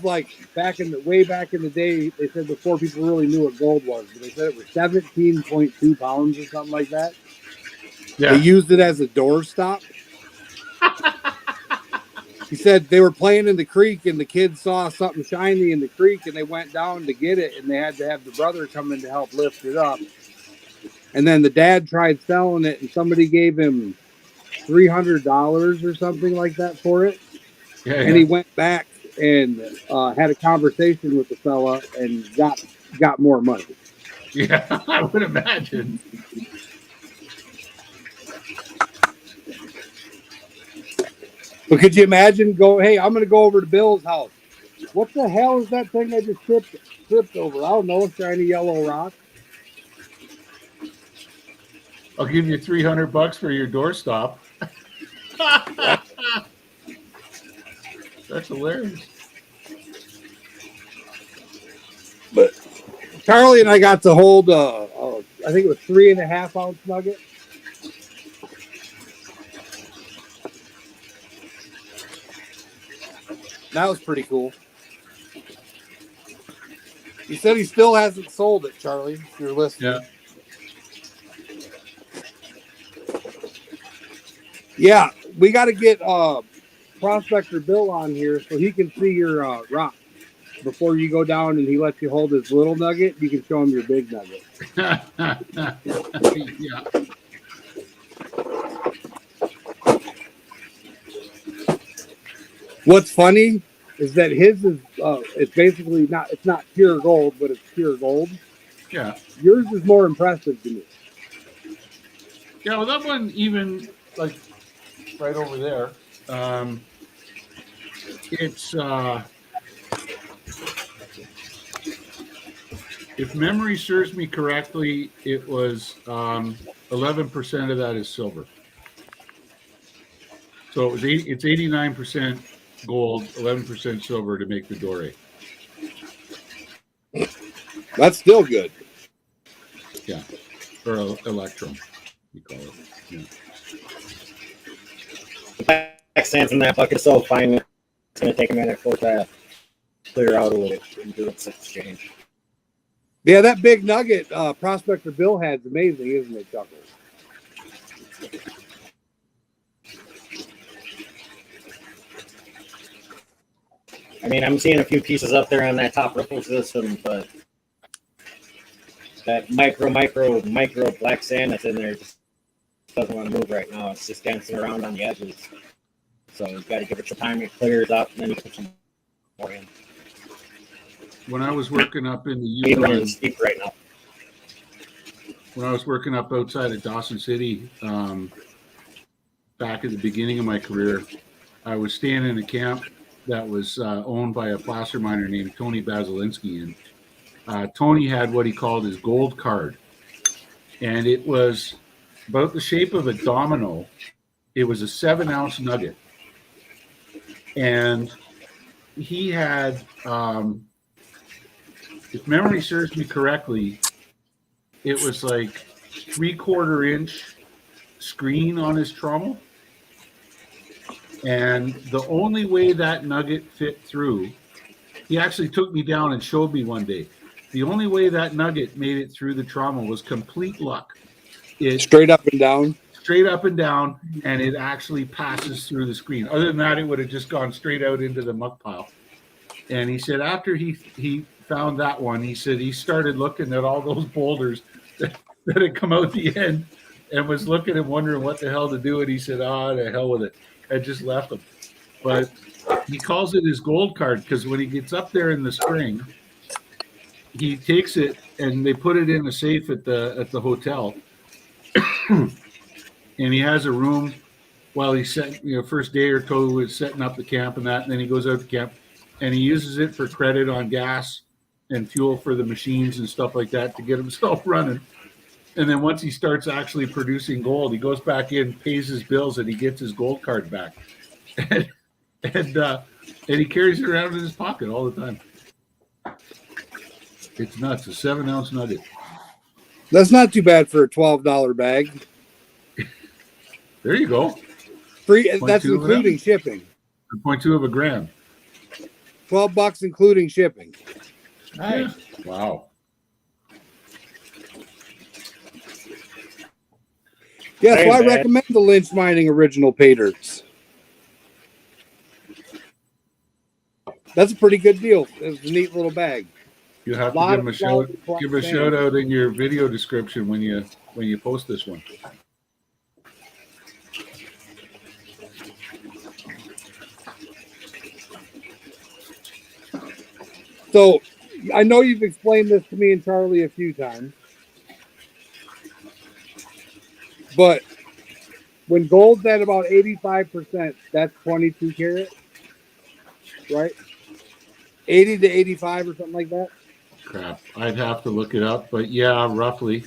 [SPEAKER 3] like way back in the day. They said before people really knew what gold was, but they said it was 17.2 pounds or something like that. Yeah. They used it as a doorstop. He said they were playing in the creek and the kids saw something shiny in the creek and they went down to get it, and they had to have the brother come in to help lift it up. And then the dad tried selling it, and somebody gave him $300 or something like that for it. Yeah, and he went back and had a conversation with the fella and got more money.
[SPEAKER 4] Yeah, I would imagine.
[SPEAKER 3] But could you imagine hey, I'm going to go over to Bill's house. What the hell is that thing I just tripped over? I don't know, a shiny yellow rock.
[SPEAKER 4] I'll give you $300 for your doorstop. That's hilarious.
[SPEAKER 3] But Charlie and I got to hold, I think it was 3.5 ounce nugget. That was pretty cool. He said he still hasn't sold it, Charlie, if you're listening.
[SPEAKER 4] Yeah.
[SPEAKER 3] Yeah, we got to get Prospector Bill on here so he can see your rock before you go down, and he lets you hold his little nugget. You can show him your big nugget.
[SPEAKER 4] Yeah.
[SPEAKER 3] What's funny is that his is it's basically it's not pure gold, but it's pure gold.
[SPEAKER 4] Yeah.
[SPEAKER 3] Yours is more impressive to me.
[SPEAKER 4] Yeah, well, that one even like right over there. It's If memory serves me correctly, it was 11% of that is silver. So it's 89% gold, 11% silver to make the Dore.
[SPEAKER 3] That's still good.
[SPEAKER 4] Yeah, or electrum, you call it. Yeah.
[SPEAKER 2] The black sands in that bucket is so fine. It's going to take a minute for it to clear out a little bit and do its exchange.
[SPEAKER 3] Yeah, that big nugget Prospector Bill had's amazing, isn't it, Chuckles?
[SPEAKER 2] I mean, I'm seeing a few pieces up there on that top ripple system, but that micro black sand that's in there just doesn't want to move right now. It's just dancing around on the edges. So you've got to give it some time. It clears up, and then you put some more in.
[SPEAKER 4] When I was working up in the
[SPEAKER 2] It's
[SPEAKER 4] Yukon,
[SPEAKER 2] running steep right now.
[SPEAKER 4] when I was working up outside of Dawson City, back at the beginning of my career, I was staying in a camp that was owned by a placer miner named Tony Basilinski, and Tony had what he called his gold card, and it was about the shape of a domino. It was a 7-ounce nugget, and he had, if memory serves me correctly, it was like 3/4 inch screen on his trommel. And the only way that nugget fit through, he actually took me down and showed me one day. The only way that nugget made it through the trommel was complete luck. It
[SPEAKER 3] Straight up and down.
[SPEAKER 4] straight up and down, and it actually passes through the screen. Other than that, it would have just gone straight out into the muck pile. And he said after he found that one, he said he started looking at all those boulders that had come out the end and was looking and wondering what the hell to do. And he said, to hell with it. I just left him. But he calls it his gold card because when he gets up there in the spring, he takes it and they put it in a safe at the hotel. And he has a room while he's setting, first day or two is setting up the camp and that, and then he goes out to camp and he uses it for credit on gas and fuel for the machines and stuff like that to get himself running. And then once he starts actually producing gold, he goes back in, pays his bills, and he gets his gold card back. And he carries it around in his pocket all the time. It's nuts. A 7-ounce nugget.
[SPEAKER 3] That's not too bad for a $12 bag.
[SPEAKER 4] There you go.
[SPEAKER 3] Free. That's
[SPEAKER 4] 0.2 of
[SPEAKER 3] including
[SPEAKER 4] that?
[SPEAKER 3] shipping.
[SPEAKER 4] 0.2 of a gram.
[SPEAKER 3] $12 including shipping.
[SPEAKER 1] Nice.
[SPEAKER 4] Wow.
[SPEAKER 3] Yeah, so
[SPEAKER 2] Very
[SPEAKER 3] I
[SPEAKER 2] bad.
[SPEAKER 3] recommend the Lynch Mining original Paydirts. That's a pretty good deal. It's a neat little bag.
[SPEAKER 4] You have to
[SPEAKER 3] Lot
[SPEAKER 4] give him a
[SPEAKER 3] of
[SPEAKER 4] shout.
[SPEAKER 3] quality black
[SPEAKER 4] Give a
[SPEAKER 3] sand.
[SPEAKER 4] shout out in your video description when you post this one.
[SPEAKER 3] So I know you've explained this to me and Charlie a few times, but when gold's at about 85%, that's 22 karat, right? 80 to 85 or something like that.
[SPEAKER 4] Crap. I'd have to look it up, but yeah, roughly.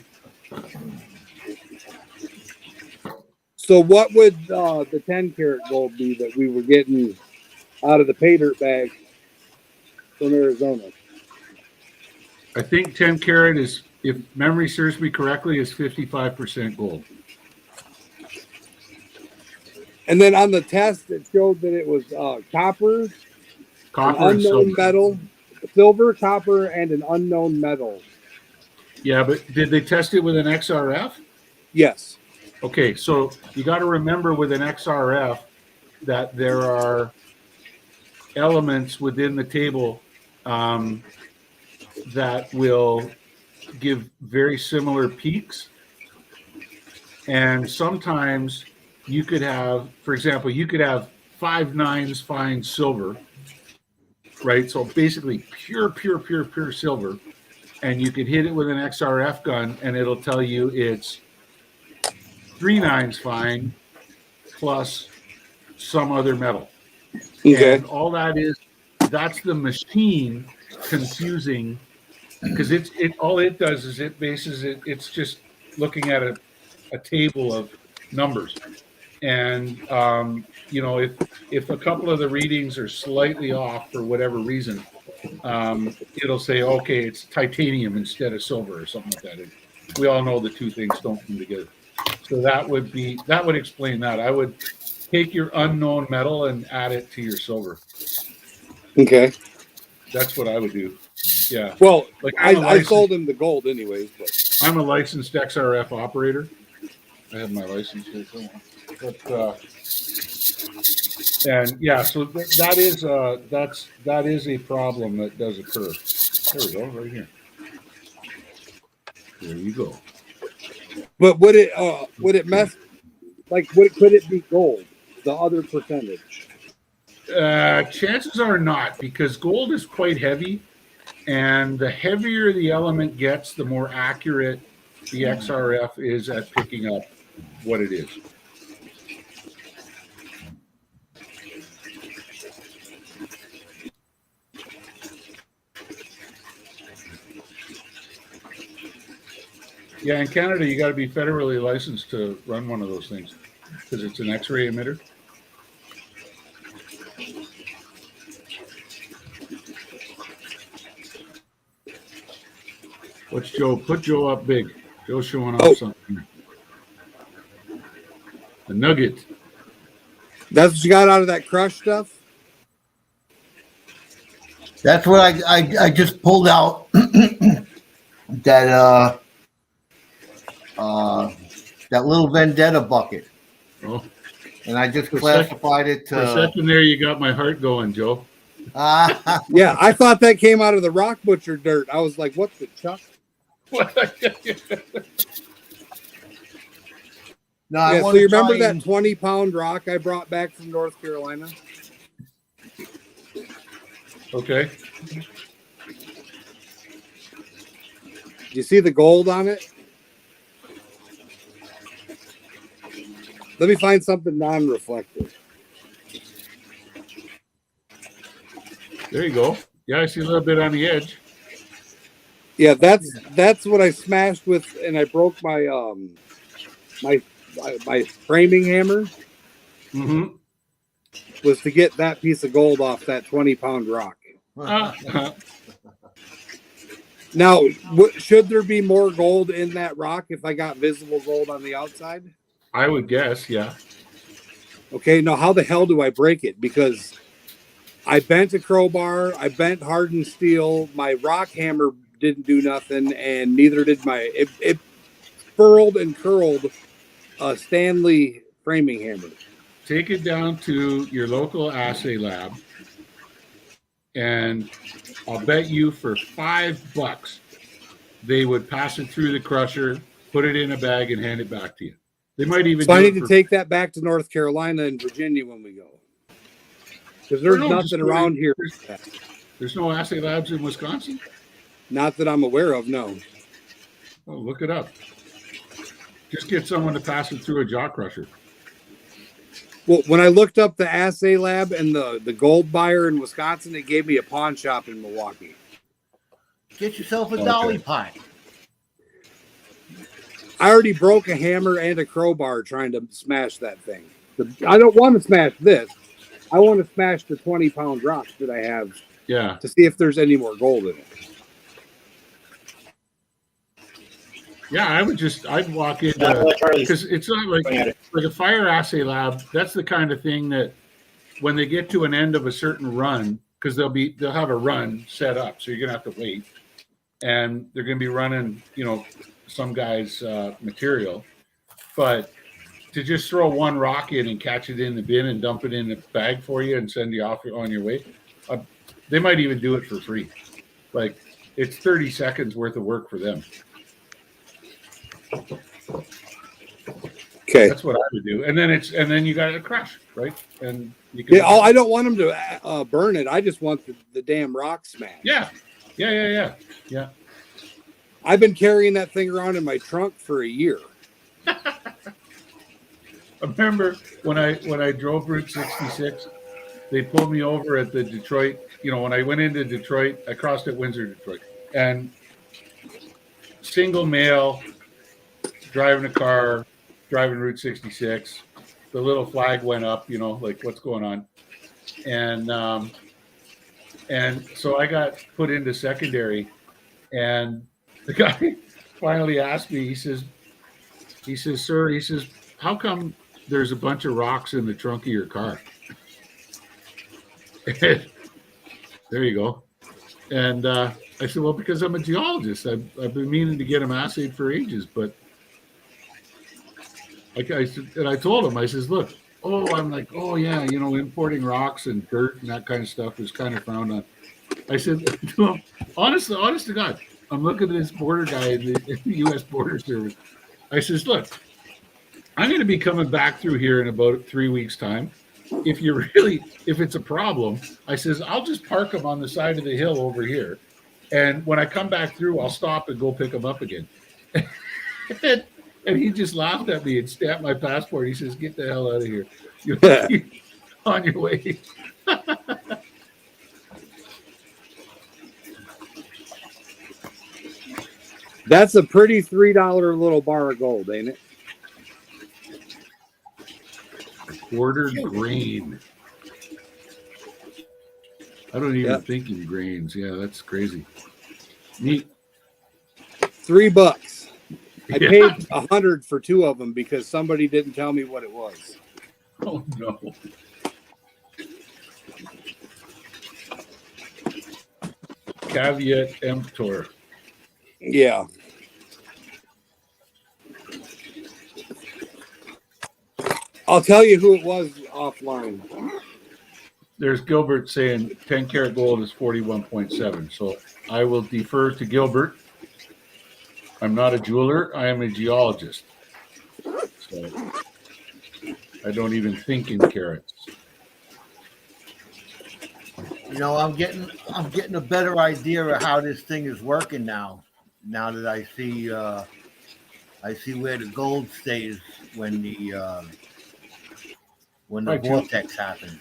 [SPEAKER 3] So what would the 10 karat gold be that we were getting out of the Paydirt bag from Arizona?
[SPEAKER 4] I think 10 karat is, if memory serves me correctly, is 55% gold.
[SPEAKER 3] And then on the test, it showed that it was copper,
[SPEAKER 4] Copper
[SPEAKER 3] an
[SPEAKER 4] and
[SPEAKER 3] unknown
[SPEAKER 4] silver.
[SPEAKER 3] metal, silver, copper, and an unknown metal.
[SPEAKER 4] Yeah, but did they test it with an XRF?
[SPEAKER 3] Yes.
[SPEAKER 4] Okay, so you got to remember with an XRF that there are elements within the table that will give very similar peaks. And sometimes you could have, for example, you could have 5 nines fine silver, right? So basically pure silver. And you could hit it with an XRF gun and it'll tell you it's 3 nines fine plus some other metal.
[SPEAKER 3] Okay.
[SPEAKER 4] And all that is, that's the machine confusing because it all it does is it bases it. It's just looking at a table of numbers, and if a couple of the readings are slightly off for whatever reason, it'll say, okay, it's titanium instead of silver or something like that. And we all know the two things don't come together. So that would explain that. I would take your unknown metal and add it to your silver.
[SPEAKER 3] Okay.
[SPEAKER 4] That's what I would do. Yeah.
[SPEAKER 3] Well, like I sold him the gold anyways, but
[SPEAKER 4] I'm a licensed XRF operator. I have my license here somewhere. But and yeah, so that is a problem that does occur. There we go, right here. There you go.
[SPEAKER 3] But would it mess? Like, could it be gold? The other percentage?
[SPEAKER 4] Chances are not, because gold is quite heavy, and the heavier the element gets, the more accurate the XRF is at picking up what it is. Yeah, in Canada, you got to be federally licensed to run one of those things because it's an X-ray emitter. What's Joe? Put Joe up big. Joe's showing off something. A nugget.
[SPEAKER 3] That's what you got out of that crush stuff?
[SPEAKER 1] That's what I just pulled out. that little Vendetta bucket.
[SPEAKER 4] Oh.
[SPEAKER 1] And I just classified it to.
[SPEAKER 4] For a second there, you got my heart going, Joe.
[SPEAKER 3] Yeah, I thought that came out of the Rock Butcher dirt. I was like, what the chuck?
[SPEAKER 1] No,
[SPEAKER 3] yeah, so you remember that 20-pound rock I brought back from North Carolina?
[SPEAKER 4] Okay.
[SPEAKER 3] Do you see the gold on it? Let me find something non-reflective.
[SPEAKER 4] There you go. Yeah, I see a little bit on the edge.
[SPEAKER 3] Yeah, that's what I smashed with, and I broke my my framing hammer.
[SPEAKER 4] Mm-hmm.
[SPEAKER 3] Was to get that piece of gold off that 20-pound rock. Now, should there be more gold in that rock if I got visible gold on the outside?
[SPEAKER 4] I would guess, yeah.
[SPEAKER 3] Okay, now how the hell do I break it? Because I bent a crowbar, I bent hardened steel, my rock hammer didn't do nothing, and neither did it furled and curled a Stanley framing hammer.
[SPEAKER 4] Take it down to your local assay lab, and I'll bet you for $5 they would pass it through the crusher, put it in a bag, and hand it back to you. They might even.
[SPEAKER 3] So I need to take that back to North Carolina and Virginia when we go, because there's nothing around here.
[SPEAKER 4] There's no assay labs in Wisconsin?
[SPEAKER 3] Not that I'm aware of, no.
[SPEAKER 4] Oh, look it up. Just get someone to pass it through a jaw crusher.
[SPEAKER 3] Well, when I looked up the assay lab and the gold buyer in Wisconsin, it gave me a pawn shop in Milwaukee.
[SPEAKER 1] Get yourself a dolly pie.
[SPEAKER 3] I already broke a hammer and a crowbar trying to smash that thing. I don't want to smash this. I want to smash the 20-pound rock that I have.
[SPEAKER 4] Yeah.
[SPEAKER 3] To see if there's any more gold in it.
[SPEAKER 4] Yeah, I'd walk in because it's not like a fire assay lab. That's the kind of thing that when they get to an end of a certain run, because they'll have a run set up, so you're gonna have to wait, and they're gonna be running, some guy's material, but to just throw one rock in and catch it in the bin and dump it in the bag for you and send you off on your way, they might even do it for free. Like it's 30 seconds worth of work for them.
[SPEAKER 3] Okay,
[SPEAKER 4] that's what I would do, and then you got to crush, right? And you can.
[SPEAKER 3] Yeah, I don't want them to burn it. I just want the damn rock smashed.
[SPEAKER 4] Yeah.
[SPEAKER 3] I've been carrying that thing around in my trunk for a year.
[SPEAKER 4] I remember when I drove Route 66, they pulled me over at the Detroit. When I went into Detroit, I crossed at Windsor, Detroit, and single male, driving a car, driving Route 66. The little flag went up, like what's going on, and so I got put into secondary, and the guy finally asked me. He says, "Sir," he says, "how come there's a bunch of rocks in the trunk of your car?" There you go. And I said, "Well, because I'm a geologist. I've been meaning to get them assayed for ages, but." I told him, I says, "Look, I'm like, oh yeah, importing rocks and dirt and that kind of stuff is kind of frowned on." I said to him, honest to God, I'm looking at this border guy in the U.S. Border Service. I says, "Look, I'm going to be coming back through here in about 3 weeks' time. If it's a problem," I says, "I'll just park them on the side of the hill over here. And when I come back through, I'll stop and go pick them up again." And he just laughed at me and stamped my passport. He says, "Get the hell out of here. You're on your way."
[SPEAKER 3] That's a pretty $3 little bar of gold, ain't it?
[SPEAKER 4] Quartered grain. I don't even think in grains. Yeah, that's crazy. Neat.
[SPEAKER 3] $3. I paid $100 for 2 of them because somebody didn't tell me what it was.
[SPEAKER 4] Oh no. Caveat emptor.
[SPEAKER 3] Yeah. I'll tell you who it was offline.
[SPEAKER 4] There's Gilbert saying 10 karat gold is 41.7. So I will defer to Gilbert. I'm not a jeweler. I am a geologist. So I don't even think in carats.
[SPEAKER 1] I'm getting a better idea of how this thing is working now. Now that I see where the gold stays when the vortex happens.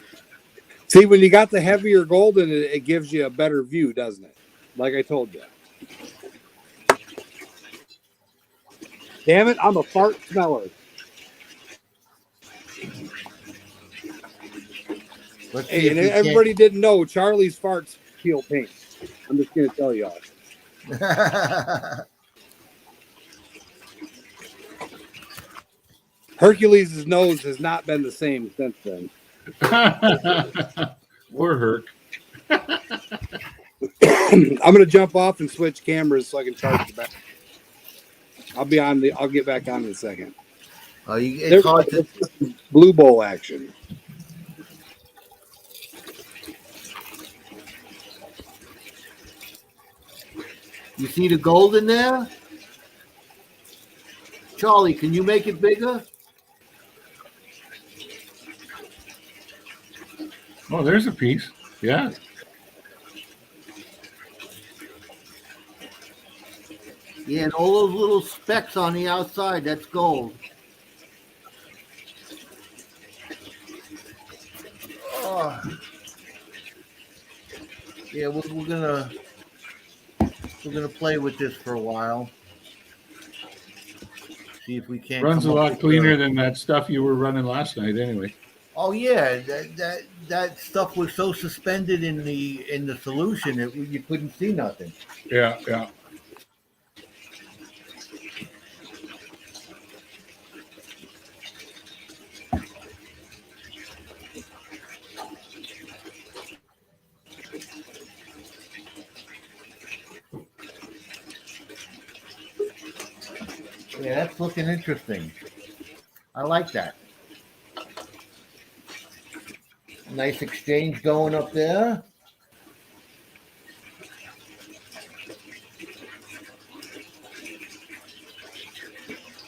[SPEAKER 3] See, when you got the heavier gold in it, it gives you a better view, doesn't it? Like I told you. Damn it, I'm a fart smeller. Hey, and everybody didn't know Charlie's farts peel paint. I'm just going to tell y'all. Hercules' nose has not been the same since then.
[SPEAKER 4] Poor Herc.
[SPEAKER 3] I'm going to jump off and switch cameras so I can charge the back. I'll get back on in a second.
[SPEAKER 1] It's hard to
[SPEAKER 3] Blue Bowl action.
[SPEAKER 1] You see the gold in there? Charlie, can you make it bigger?
[SPEAKER 4] Oh, there's a piece. Yeah.
[SPEAKER 1] Yeah, and all those little specks on the outside, that's gold. Oh. Yeah, we're gonna play with this for a while. See if we can't.
[SPEAKER 4] Runs a lot cleaner than that stuff you were running last night, anyway.
[SPEAKER 1] Oh yeah, that stuff was so suspended in the solution that you couldn't see nothing.
[SPEAKER 4] Yeah.
[SPEAKER 1] Yeah, that's looking interesting. I like that. Nice exchange going up there.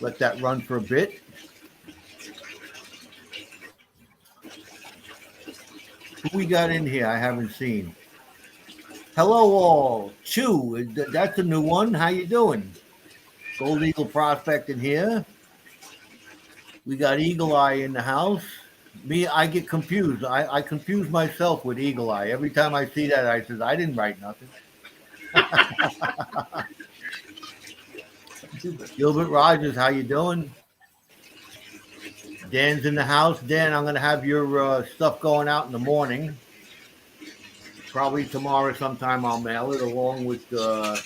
[SPEAKER 1] Let that run for a bit. Who we got in here? I haven't seen. Hello all. Chew, that's a new one. How you doing? Gold Eagle Prospect in here. We got Eagle Eye in the house. Me, I get confused. I confuse myself with Eagle Eye. Every time I see that, I says, I didn't write nothing. Gilbert Rogers, how you doing? Dan's in the house. Dan, I'm going to have your stuff going out in the morning. Probably tomorrow sometime I'll mail it along with your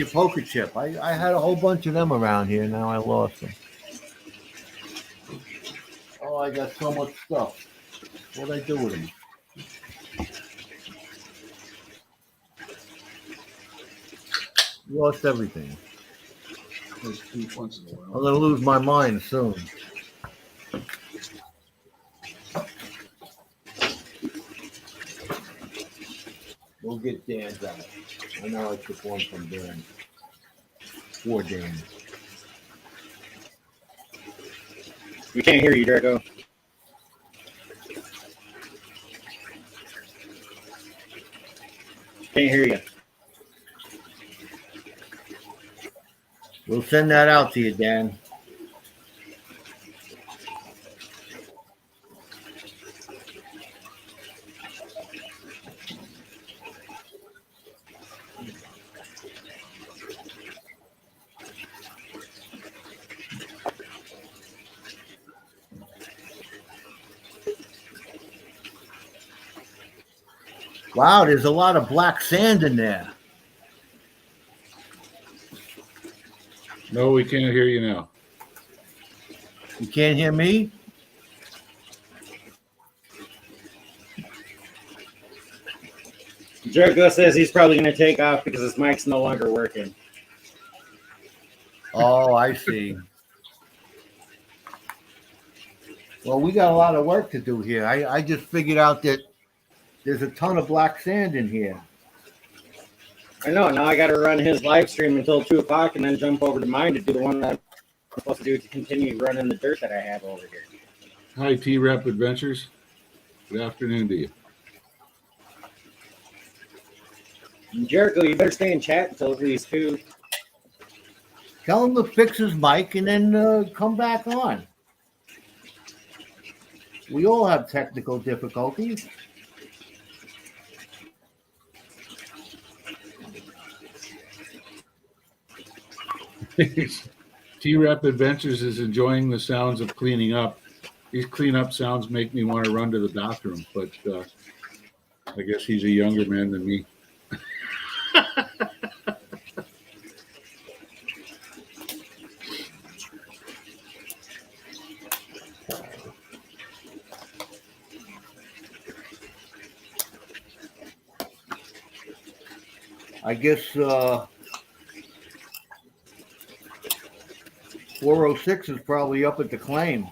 [SPEAKER 1] poker chip. I had a whole bunch of them around here. Now I lost them. Oh, I got so much stuff. What'd I do with them? Lost everything. I'm going to lose my mind soon. We'll get Dan's out. I know I took one from Dan. For Dan.
[SPEAKER 2] We can't hear you, Draco. Can't hear you.
[SPEAKER 1] We'll send that out to you, Dan. Wow, there's a lot of black sand in there.
[SPEAKER 4] No, we can't hear you now.
[SPEAKER 1] You can't hear me?
[SPEAKER 2] Draco says he's probably going to take off because his mic's no longer working.
[SPEAKER 1] Oh, I see. Well, we got a lot of work to do here. I just figured out that there's a ton of black sand in here.
[SPEAKER 2] I know. Now I got to run his live stream until 2 o'clock and then jump over to mine to do the one that I'm supposed to do to continue running the dirt that I have over here.
[SPEAKER 4] Hi, T-Rep Adventures. Good afternoon to you.
[SPEAKER 2] Jericho, you better stay in chat until at least 2.
[SPEAKER 1] Tell him to fix his mic and then come back on. We all have technical difficulties.
[SPEAKER 4] T-Rep Adventures is enjoying the sounds of cleaning up. These cleanup sounds make me want to run to the bathroom, but I guess he's a younger man than me.
[SPEAKER 1] I guess 406 is probably up at the claim.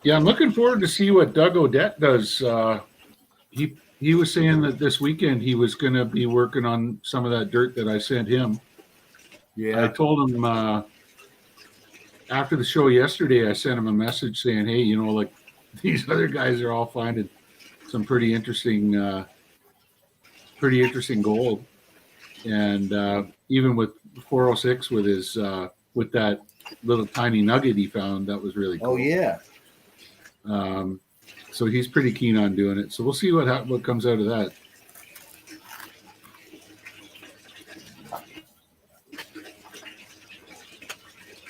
[SPEAKER 4] Yeah, I'm looking forward to see what Doug Odette does. He was saying that this weekend he was going to be working on some of that dirt that I sent him.
[SPEAKER 1] Yeah,
[SPEAKER 4] I told him after the show yesterday, I sent him a message saying, hey, you know, like these other guys are all finding some pretty interesting gold. And even with 406 with his with that little tiny nugget he found, that was really cool.
[SPEAKER 1] Oh yeah.
[SPEAKER 4] So he's pretty keen on doing it. So we'll see what comes out of that.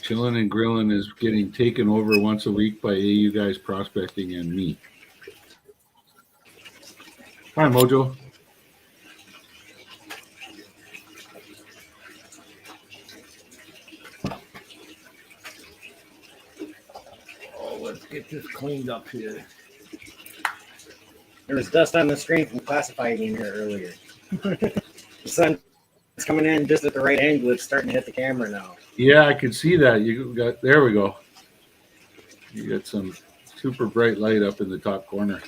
[SPEAKER 4] Chillin' and Grillin' is getting taken over once a week by AU Guys Prospecting and me. Hi, Mojo.
[SPEAKER 1] Oh, let's get this cleaned up here.
[SPEAKER 2] There was dust on the screen from classifying in here earlier. The sun is coming in just at the right angle. It's starting to hit the camera now.
[SPEAKER 4] Yeah, I can see that. You got, there we go. You got some super bright light up in the top corner.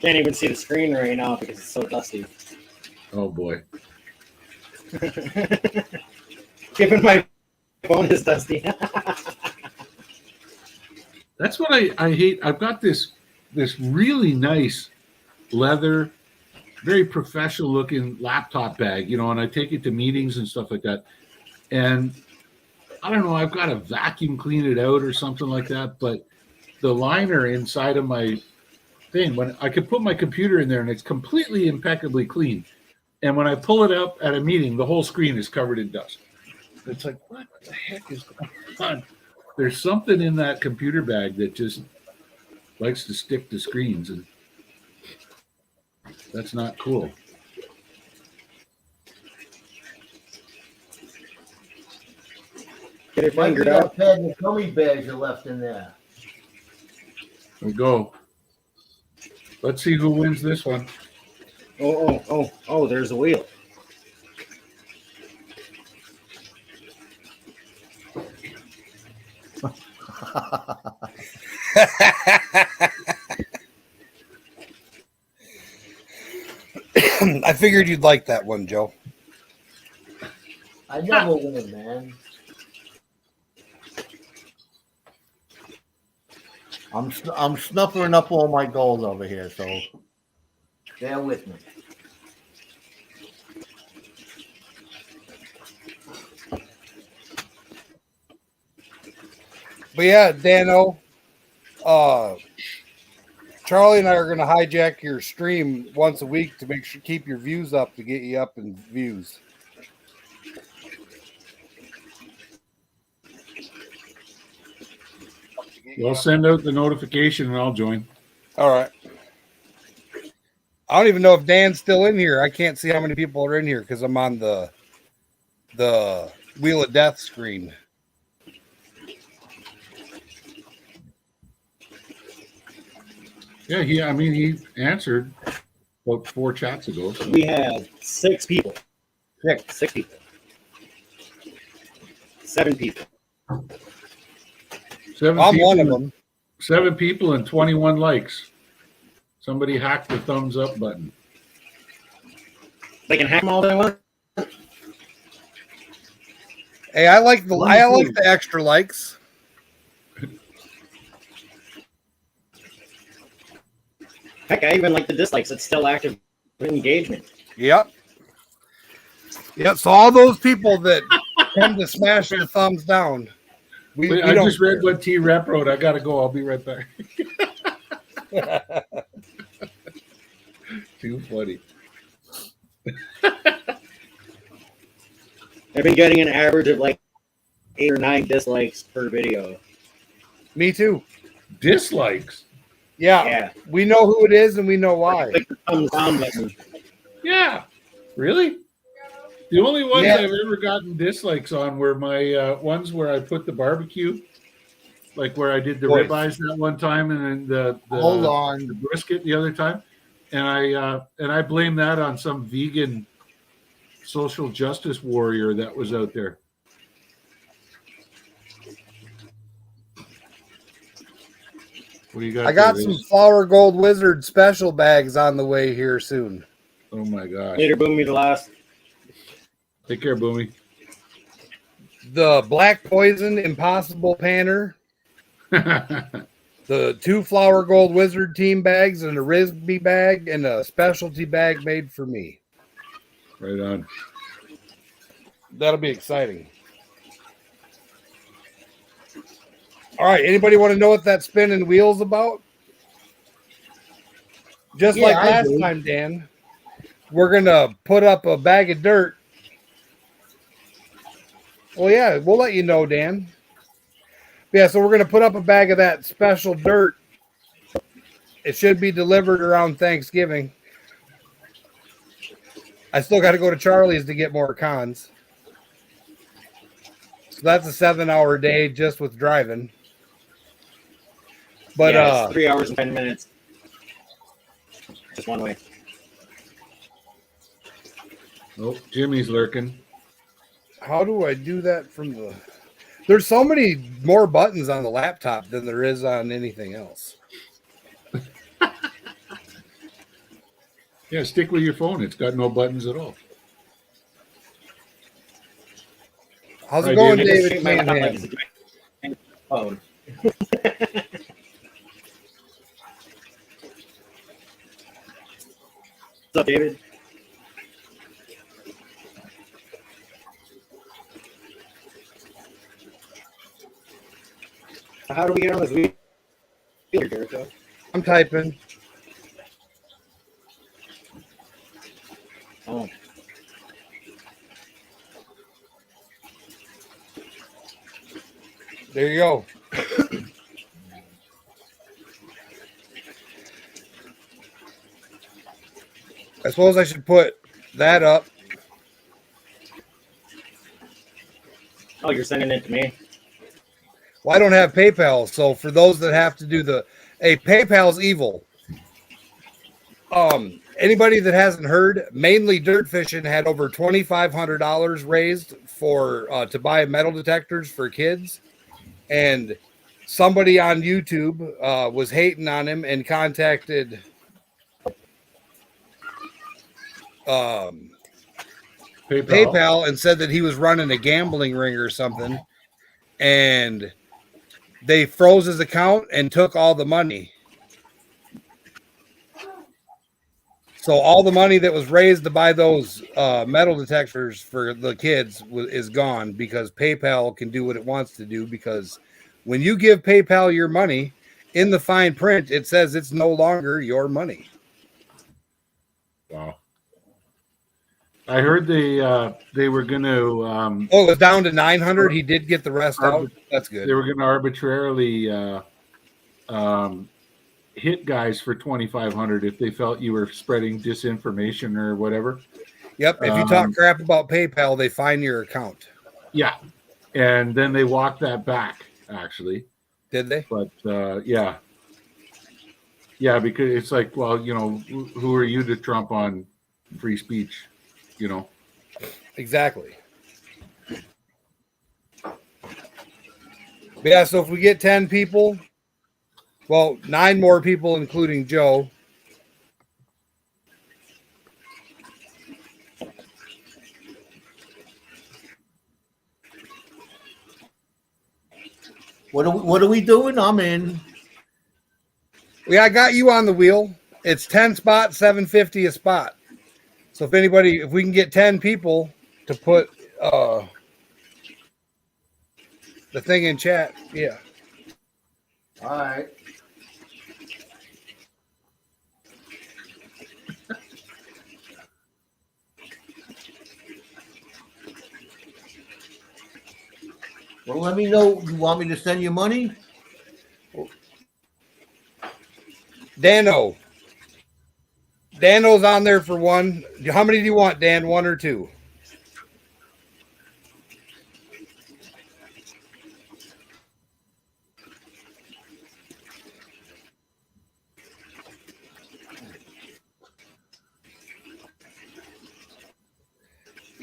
[SPEAKER 2] Can't even see the screen right now because it's so dusty.
[SPEAKER 4] Oh boy.
[SPEAKER 2] Even my phone is dusty.
[SPEAKER 4] That's what I hate. I've got this really nice leather very professional looking laptop bag, and I take it to meetings and stuff like that. And I don't know, I've got to vacuum clean it out or something like that. But the liner inside of my thing, when I could put my computer in there and it's completely impeccably clean. And when I pull it up at a meeting, the whole screen is covered in dust. It's like, what the heck is going on? There's something in that computer bag that just likes to stick to screens, and that's not cool.
[SPEAKER 2] Get it
[SPEAKER 1] Might be
[SPEAKER 2] fingered
[SPEAKER 1] that
[SPEAKER 2] out.
[SPEAKER 1] pad and gummy bears you left in there.
[SPEAKER 4] There we go. Let's see who wins this one.
[SPEAKER 2] Oh, there's a wheel.
[SPEAKER 3] I figured you'd like that one, Joe.
[SPEAKER 1] I never win, man. I'm snuffering up all my gold over here, so bear with me.
[SPEAKER 3] But yeah, Dano, Charlie and I are going to hijack your stream once a week to make sure keep your views up to get you up in views.
[SPEAKER 4] We'll send out the notification and I'll join.
[SPEAKER 3] All right. I don't even know if Dan's still in here. I can't see how many people are in here because I'm on the Wheel of Death screen.
[SPEAKER 4] Yeah, he answered about 4 chats ago. So.
[SPEAKER 2] We have 6 people. 6 people. 7 people.
[SPEAKER 4] 7
[SPEAKER 3] I'm
[SPEAKER 4] people,
[SPEAKER 3] one of them.
[SPEAKER 4] 7 people and 21 likes. Somebody hacked the thumbs up button.
[SPEAKER 2] They can hack them all they want.
[SPEAKER 3] Hey, I like the extra likes.
[SPEAKER 2] Heck, I even like the dislikes. It's still active engagement.
[SPEAKER 3] Yep. So all those people that tend to smash their thumbs down. We
[SPEAKER 4] I
[SPEAKER 3] don't
[SPEAKER 4] just read what T-Rep wrote. I got to go. I'll be right back. Too funny.
[SPEAKER 2] I've been getting an average of like 8 or 9 dislikes per video.
[SPEAKER 3] Me too.
[SPEAKER 4] Dislikes?
[SPEAKER 3] Yeah. We know who it is and we know why.
[SPEAKER 2] Click the thumbs down button.
[SPEAKER 4] Yeah. Really? The only ones
[SPEAKER 3] Yeah.
[SPEAKER 4] I've ever gotten dislikes on were my ones where I put the barbecue, like where I did the ribeyes that one time, and then the brisket the other time, and I blame that on some vegan social justice warrior that was out there. What do you got?
[SPEAKER 3] I got some Flower Gold Wizard special bags on the way here soon.
[SPEAKER 4] Oh my gosh!
[SPEAKER 2] Later, Boomy the last.
[SPEAKER 4] Take care, Boomy.
[SPEAKER 3] The Black Poison Impossible Panner. The 2 Flower Gold Wizard team bags and a Risby bag and a specialty bag made for me.
[SPEAKER 4] Right on.
[SPEAKER 3] That'll be exciting. All right. Anybody want to know what that spinning wheel's about? Just like last time, Dan, we're going to put up a bag of dirt. Well, yeah, we'll let you know, Dan. Yeah, so we're going to put up a bag of that special dirt. It should be delivered around Thanksgiving. I still got to go to Charlie's to get more cons. So that's a 7-hour day just with driving. But
[SPEAKER 2] yeah, it's 3 hours and 10 minutes. Just one way.
[SPEAKER 4] Oh, Jimmy's lurking.
[SPEAKER 3] how do I do that from the... There's so many more buttons on the laptop than there is on anything else.
[SPEAKER 4] Yeah, stick with your phone. It's got no buttons at all.
[SPEAKER 3] How's it
[SPEAKER 4] Hi,
[SPEAKER 3] going,
[SPEAKER 4] David.
[SPEAKER 3] David?
[SPEAKER 2] My laptop
[SPEAKER 3] Manham?
[SPEAKER 2] like it's a phone. What's up, David? How do we get on this wheel, Jericho?
[SPEAKER 3] I'm typing.
[SPEAKER 2] Oh.
[SPEAKER 3] There you go. I suppose I should put that up.
[SPEAKER 2] Oh, you're sending it to me?
[SPEAKER 3] Well, I don't have PayPal, so for those that have to do PayPal's evil. Anybody that hasn't heard, mainly Dirt Fishing had over $2,500 raised for to buy metal detectors for kids, and somebody on YouTube was hating on him and contacted PayPal and said that he was running a gambling ring or something, and they froze his account and took all the money. So all the money that was raised to buy those metal detectors for the kids is gone because PayPal can do what it wants to do, because when you give PayPal your money, in the fine print, it says it's no longer your money.
[SPEAKER 4] Wow. I heard they were going to.
[SPEAKER 3] It was down to 900. He did get the rest out. That's good.
[SPEAKER 4] They were going to arbitrarily hit guys for $2,500 if they felt you were spreading disinformation or whatever.
[SPEAKER 3] Yep. If you talk crap about PayPal, they fine your account.
[SPEAKER 4] Yeah, and then they walked that back. Actually,
[SPEAKER 3] did they?
[SPEAKER 4] But yeah, because it's like, well, who are you to trump on free speech?
[SPEAKER 3] Exactly. But yeah, so if we get 10 people, well, 9 more people, including Joe.
[SPEAKER 1] What are we doing? I'm in.
[SPEAKER 3] Yeah, I got you on the wheel. It's 10 spots, $750 a spot. So if we can get 10 people to put the thing in chat, yeah.
[SPEAKER 1] All right. Well, let me know. You want me to send you money?
[SPEAKER 3] Dano's on there for one. How many do you want, Dan? 1 or 2?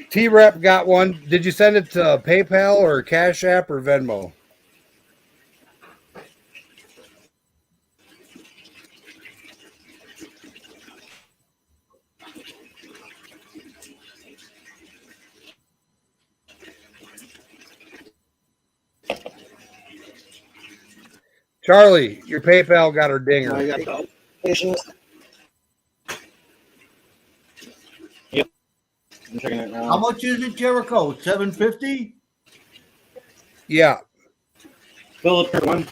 [SPEAKER 3] T-Rep got one. Did you send it to PayPal or Cash App or Venmo? Charlie, your PayPal got her dinger.
[SPEAKER 2] Yep. I'm checking it now.
[SPEAKER 1] How much is it, Jericho? $750?
[SPEAKER 3] Yeah.
[SPEAKER 2] Philip one.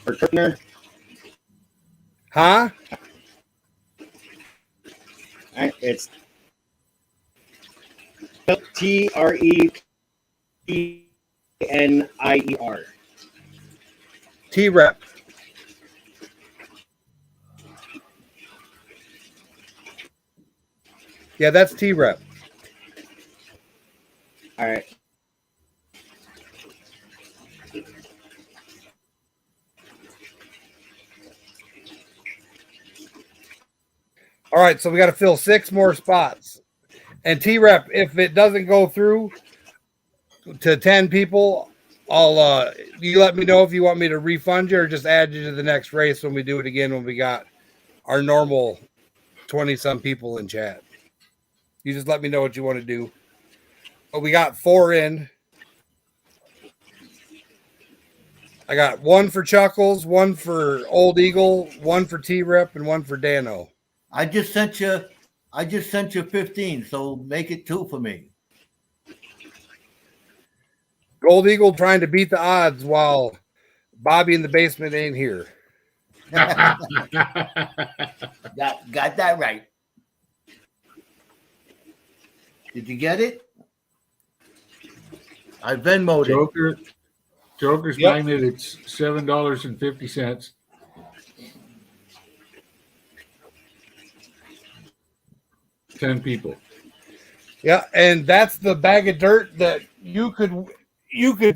[SPEAKER 2] Or Tripner.
[SPEAKER 3] Huh?
[SPEAKER 2] It's TREPNIER.
[SPEAKER 3] T-Rep. Yeah, that's T-Rep.
[SPEAKER 2] All right.
[SPEAKER 3] All right, so we got to fill 6 more spots. And T-Rep, if it doesn't go through to 10 people, you let me know if you want me to refund you or just add you to the next race when we do it again when we got our normal 20-some people in chat. You just let me know what you want to do. But we got 4 in. I got 1 for Chuckles, 1 for Old Eagle, 1 for T-Rep, and 1 for Dano.
[SPEAKER 1] I just sent you 15, so make it 2 for me.
[SPEAKER 3] Gold Eagle trying to beat the odds while Bobby in the basement ain't here.
[SPEAKER 1] Got that right. Did you get it? I Venmo'd it.
[SPEAKER 4] Joker's
[SPEAKER 3] Yep.
[SPEAKER 4] magnet, it's $7.50. Ten people.
[SPEAKER 3] Yeah, and that's the bag of dirt that you could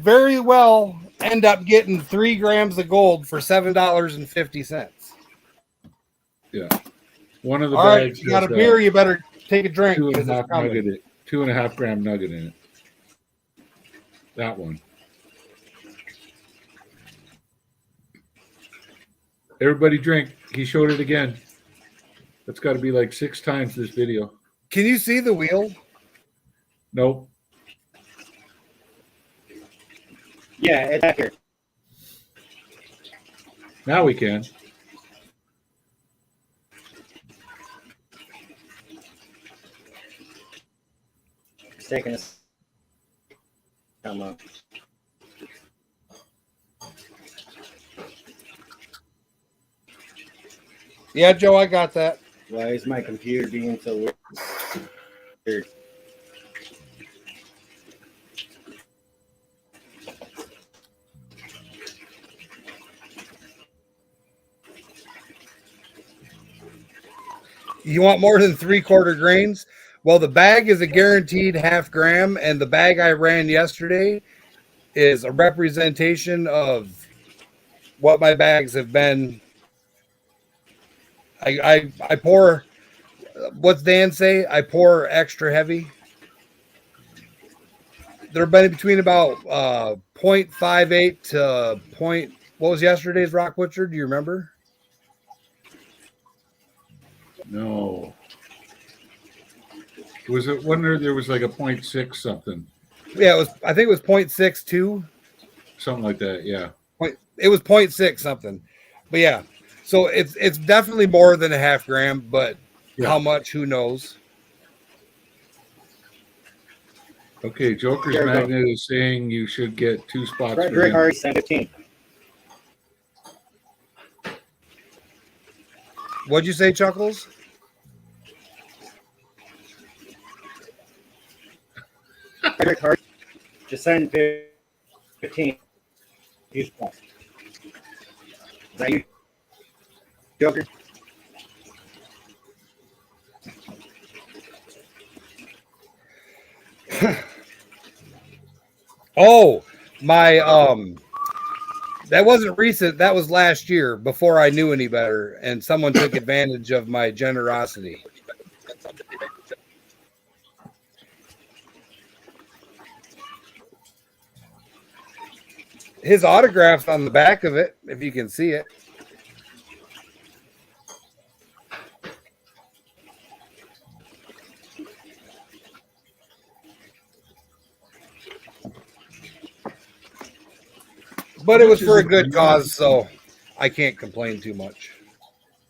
[SPEAKER 3] very well end up getting 3 grams of gold for $7.50.
[SPEAKER 4] Yeah. One of the
[SPEAKER 3] All right,
[SPEAKER 4] bags
[SPEAKER 3] you got a
[SPEAKER 4] has
[SPEAKER 3] beer, you better take a drink.
[SPEAKER 4] 2.5 gram nugget in it. That one. Everybody drink. He showed it again. That's got to be like 6 times this video.
[SPEAKER 3] Can you see the wheel?
[SPEAKER 4] Nope.
[SPEAKER 2] Yeah, it's back here.
[SPEAKER 4] Now we can.
[SPEAKER 2] It's taking us. Come on.
[SPEAKER 3] Yeah, Joe, I got that.
[SPEAKER 2] Why is my computer being so weird?
[SPEAKER 3] You want more than 3/4 grains? Well, the bag is a guaranteed 1/2 gram, and the bag I ran yesterday is a representation of what my bags have been. I pour. What's Dan say? I pour extra heavy. They're been between about 0.58 to point. What was yesterday's Rock Butcher? Do you remember?
[SPEAKER 4] No. Was it wonder there was like a 0.6 something?
[SPEAKER 3] Yeah, it was. I think it was 0.62.
[SPEAKER 4] Something like that, yeah.
[SPEAKER 3] It was 0.6 something. But yeah. So it's definitely more than a 1/2 gram, but
[SPEAKER 4] Yeah.
[SPEAKER 3] how much, who knows?
[SPEAKER 4] Okay, Joker's
[SPEAKER 2] There we go.
[SPEAKER 4] magnet is saying you should get 2 spots. for
[SPEAKER 2] Frederick
[SPEAKER 4] him.
[SPEAKER 2] already sent 15.
[SPEAKER 3] What'd you say, Chuckles?
[SPEAKER 2] Frederick Hart just sent 15. Use points. Is that you, Joker?
[SPEAKER 3] Oh, my that wasn't recent. That was last year before I knew any better, and someone took advantage of my generosity. His autograph's on the back of it, if you can see it. But it was for a good cause, so I can't complain too much.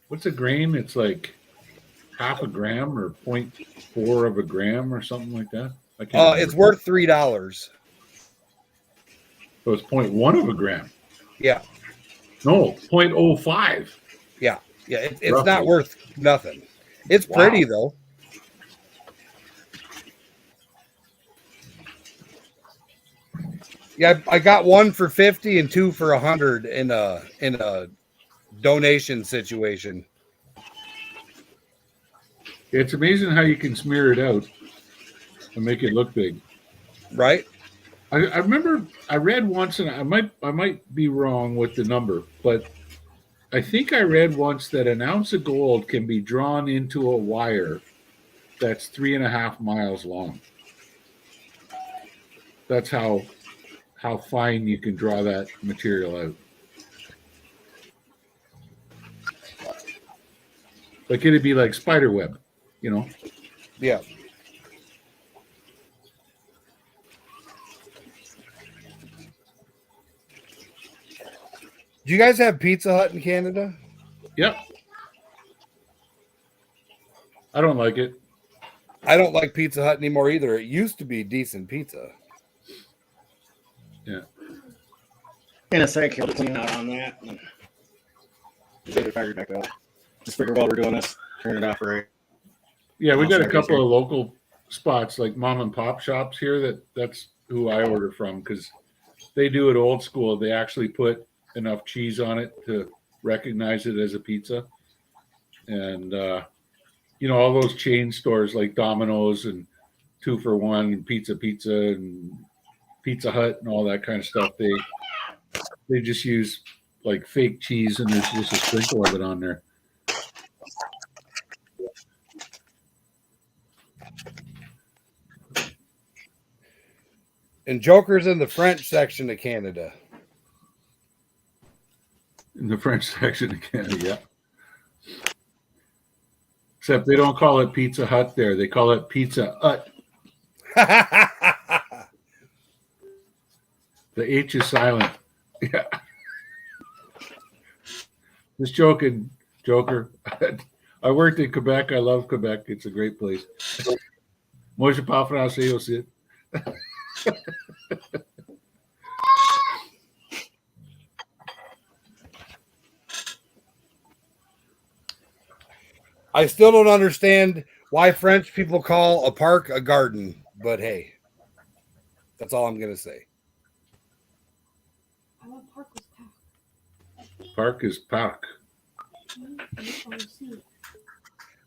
[SPEAKER 4] What's a grain? It's like 1/2 gram or 0.4 of a gram or something like that. I can't remember.
[SPEAKER 3] It's worth $3.
[SPEAKER 4] So it's 0.1 of a gram.
[SPEAKER 3] Yeah,
[SPEAKER 4] No, 0.05.
[SPEAKER 3] yeah. It's
[SPEAKER 4] Roughly.
[SPEAKER 3] not worth nothing. It's
[SPEAKER 4] Wow.
[SPEAKER 3] pretty though. Yeah, I got 1 for 50 and 2 for 100 in a donation situation.
[SPEAKER 4] It's amazing how you can smear it out and make it look big.
[SPEAKER 3] Right?
[SPEAKER 4] I remember I read once, and I might be wrong with the number, but I think I read once that an ounce of gold can be drawn into a wire that's 3.5 miles long. That's how fine you can draw that material out. Like it'd be like spider web, you know?
[SPEAKER 3] Yeah. Do you guys have Pizza Hut in Canada?
[SPEAKER 4] Yep. I don't like it.
[SPEAKER 3] I don't like Pizza Hut anymore either. It used to be decent pizza.
[SPEAKER 4] Yeah.
[SPEAKER 2] In a sec, here, we'll clean out on that. Get it fired back up. Just figure while we're doing this, turn it off right.
[SPEAKER 4] Yeah, we got a couple of local spots like mom and pop shops here that's who I order from because they do it old school. They actually put enough cheese on it to recognize it as a pizza. And all those chain stores like Domino's and 2 for $1 and Pizza and Pizza Hut and all that kind of stuff, they just use like fake cheese and there's just a sprinkle of it on there.
[SPEAKER 3] And Joker's in the French section of Canada.
[SPEAKER 4] In the French section of Canada, yeah. Except they don't call it Pizza Hut there. They call it Pizza Hut. The H is silent. Yeah. Just joking, Joker. I worked in Quebec. I love Quebec. It's a great place. Moi, je parle français aussi.
[SPEAKER 3] I still don't understand why French people call a park a garden, but hey, that's all I'm going to say.
[SPEAKER 4] Park is park.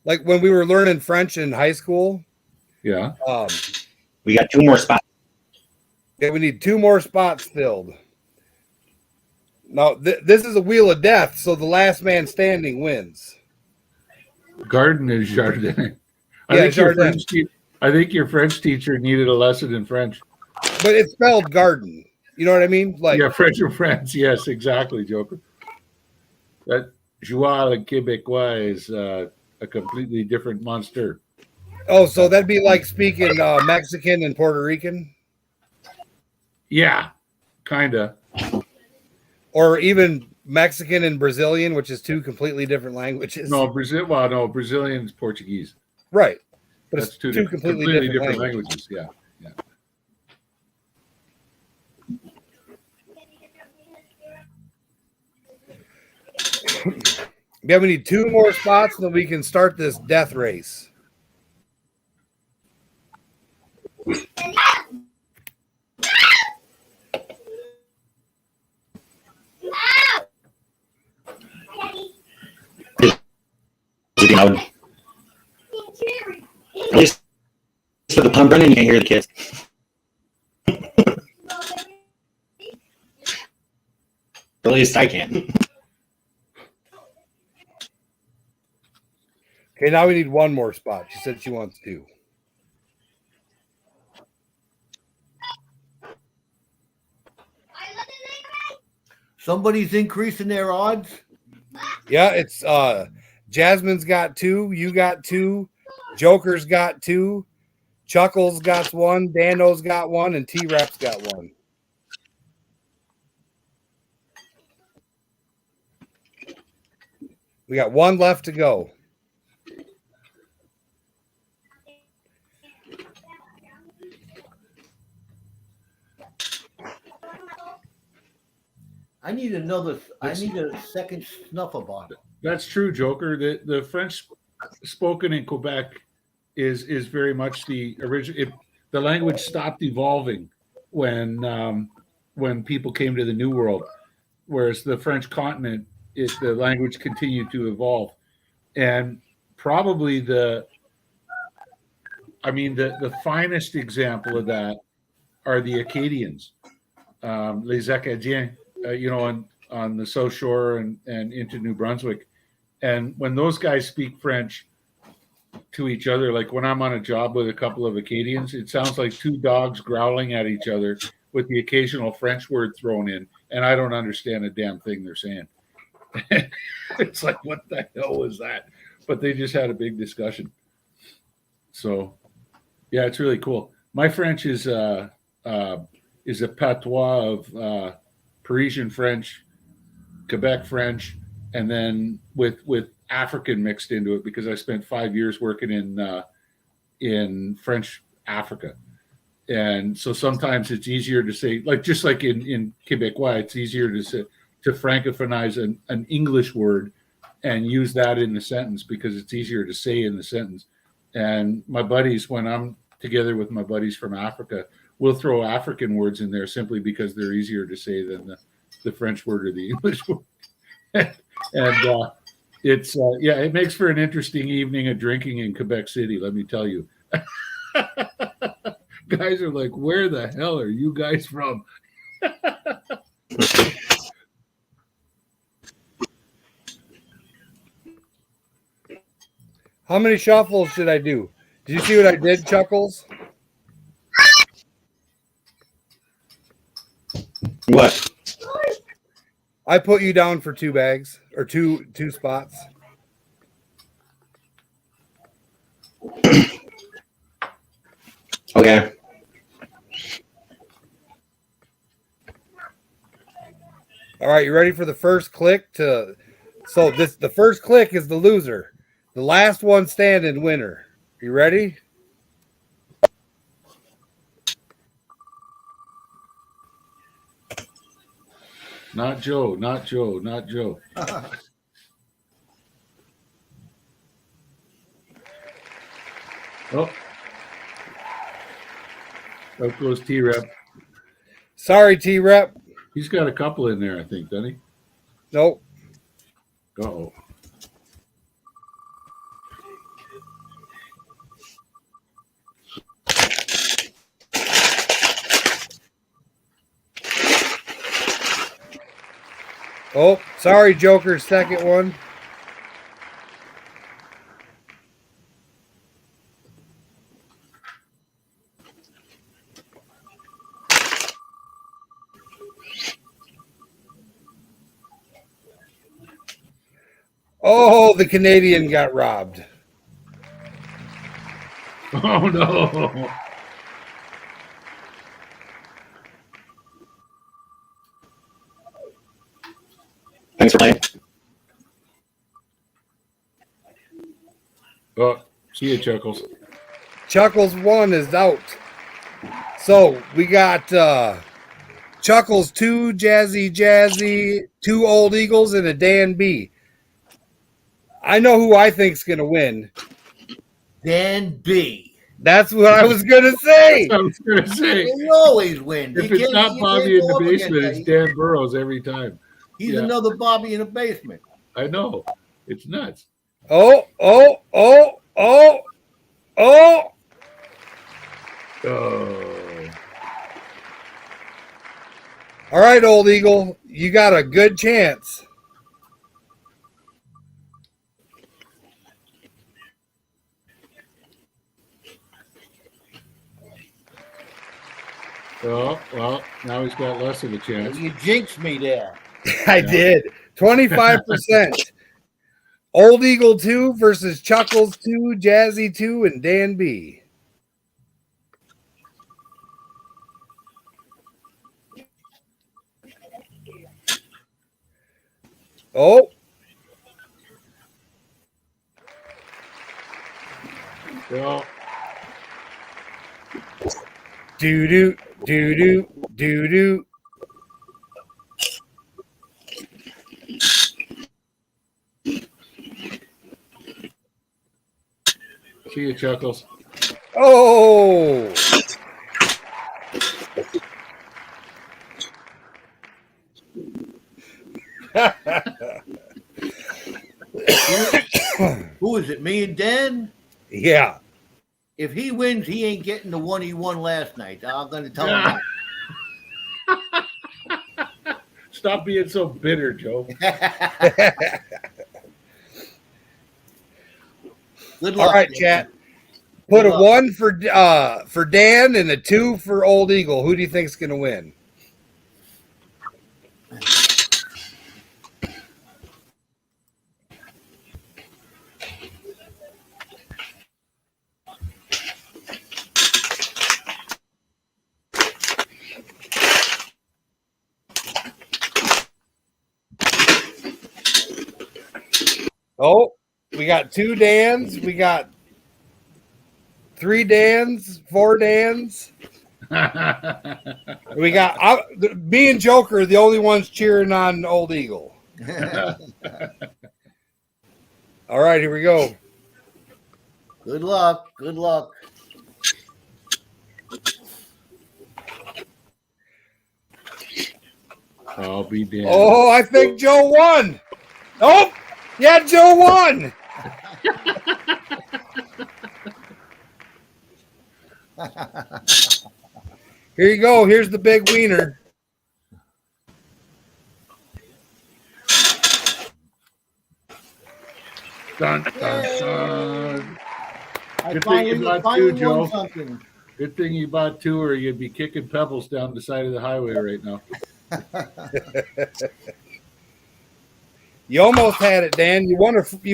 [SPEAKER 3] Like when we were learning French in high school.
[SPEAKER 4] Yeah.
[SPEAKER 2] We got 2 more spots.
[SPEAKER 3] Yeah, we need 2 more spots filled. Now, this is a wheel of death, so the last man standing wins.
[SPEAKER 4] Garden is jardin. I think your French teacher needed a lesson in French.
[SPEAKER 3] But it's spelled garden. You know what I mean? Like
[SPEAKER 4] French or France. Yes, exactly, Joker. That Joie Québécois is a completely different monster.
[SPEAKER 3] Oh, so that'd be like speaking Mexican and Puerto Rican?
[SPEAKER 4] Yeah, kind of.
[SPEAKER 3] Or even Mexican and Brazilian, which is 2 completely different languages.
[SPEAKER 4] No, Brazilian is Portuguese.
[SPEAKER 3] Right. But
[SPEAKER 4] That's
[SPEAKER 3] it's
[SPEAKER 4] 2
[SPEAKER 3] completely different
[SPEAKER 4] languages. Yeah.
[SPEAKER 3] Yeah, we need 2 more spots, and then we can start this death race.
[SPEAKER 2] At least for the pump running, you can hear the kids. At least I can.
[SPEAKER 3] Okay, now we need 1 more spot. She said she wants 2.
[SPEAKER 1] Somebody's increasing their odds.
[SPEAKER 3] Yeah, it's Jasmine's got 2, you got 2, Joker's got 2, Chuckles got 1, Dano's got 1, and T-Rep's got 1. We got 1 left to go.
[SPEAKER 1] I need a second snuff about it.
[SPEAKER 4] That's true, Joker. The French spoken in Quebec is very much the original. The language stopped evolving when people came to the New World, whereas the French continent, the language continued to evolve, and probably the finest example of that are the Acadians, les Acadiens, on the South Shore and into New Brunswick. And when those guys speak French to each other, like when I'm on a job with a couple of Acadians, it sounds like 2 dogs growling at each other with the occasional French word thrown in. And I don't understand a damn thing they're saying. It's like, what the hell was that? But they just had a big discussion. So, yeah, it's really cool. My French is a patois of Parisian French, Quebec French, and then with African mixed into it, because I spent 5 years working in French Africa. And so sometimes it's easier to say, like, just like in Quebecois, it's easier to say, to francophonize an English word and use that in the sentence because it's easier to say in the sentence. And my buddies, when I'm together with my buddies from Africa, we'll throw African words in there simply because they're easier to say than the French word or the English word. And it's it makes for an interesting evening of drinking in Quebec City, let me tell you. Guys are like, where the hell are you guys from?
[SPEAKER 3] How many shuffles should I do? Did you see what I did, Chuckles?
[SPEAKER 2] What?
[SPEAKER 3] I put you down for 2 bags or two spots.
[SPEAKER 2] Okay.
[SPEAKER 3] All right, you ready for the first click to? So the first click is the loser. The last one standing winner. You ready?
[SPEAKER 4] Not Joe, not Joe, not Joe. Oh. Out goes T-Rep.
[SPEAKER 3] Sorry, T-Rep.
[SPEAKER 4] He's got a couple in there, I think, doesn't he?
[SPEAKER 3] Nope.
[SPEAKER 4] Uh-oh.
[SPEAKER 3] Oh, sorry, Joker. Second one. Oh, the Canadian got robbed.
[SPEAKER 4] Oh, no.
[SPEAKER 2] Thanks for playing.
[SPEAKER 4] Oh, see you, Chuckles.
[SPEAKER 3] Chuckles 1 is out. So we got Chuckles 2, Jazzy, 2 Old Eagles, and a Dan B. I know who I think's going to win.
[SPEAKER 1] Dan B.
[SPEAKER 3] That's what I was going to say.
[SPEAKER 4] I was going to say.
[SPEAKER 1] You always win.
[SPEAKER 4] If
[SPEAKER 1] You
[SPEAKER 4] it's
[SPEAKER 1] can't-
[SPEAKER 4] not
[SPEAKER 1] you
[SPEAKER 4] Bobby
[SPEAKER 1] can't
[SPEAKER 4] in the
[SPEAKER 1] go up against
[SPEAKER 4] basement,
[SPEAKER 1] that.
[SPEAKER 4] it's Dan Burrows every time.
[SPEAKER 1] He's
[SPEAKER 4] Yeah.
[SPEAKER 1] another Bobby in the basement.
[SPEAKER 4] I know. It's nuts.
[SPEAKER 3] Oh.
[SPEAKER 4] Oh.
[SPEAKER 3] All right, Old Eagle, you got a good chance.
[SPEAKER 4] Oh, well, now he's got less of a chance.
[SPEAKER 1] You jinxed me there.
[SPEAKER 3] I did. 25%. Old Eagle 2 versus Chuckles 2, Jazzy 2, and Dan B. Oh.
[SPEAKER 4] Well,
[SPEAKER 3] Doo-doo, doo-doo, doo-doo.
[SPEAKER 4] see you, Chuckles.
[SPEAKER 3] Oh.
[SPEAKER 1] Who is it? Me and Dan?
[SPEAKER 3] Yeah.
[SPEAKER 1] If he wins, he ain't getting the one he won last night. I'm going to tell him
[SPEAKER 4] Stop being so bitter, Joe.
[SPEAKER 1] that. Good luck.
[SPEAKER 3] All right,
[SPEAKER 1] Dan.
[SPEAKER 3] chat. Put
[SPEAKER 1] Good
[SPEAKER 3] a
[SPEAKER 1] luck.
[SPEAKER 3] 1 for Dan and a 2 for Old Eagle. Who do you think's going to win? Oh, we got 2 Dans. We got 3 Dans, 4 Dans. We got me and Joker are the only ones cheering on Old Eagle. All right, here we go.
[SPEAKER 1] Good luck. Good luck.
[SPEAKER 4] I'll be damned.
[SPEAKER 3] Oh, I think Joe won. Oh, yeah, Joe won. Here you go. Here's the big wiener.
[SPEAKER 4] Dun, dun, dun.
[SPEAKER 1] I
[SPEAKER 4] Good thing you bought
[SPEAKER 1] finally
[SPEAKER 4] two, Joe.
[SPEAKER 1] won something.
[SPEAKER 4] Good thing you bought 2, or you'd be kicking pebbles down the side of the highway right now.
[SPEAKER 3] You almost had it, Dan. You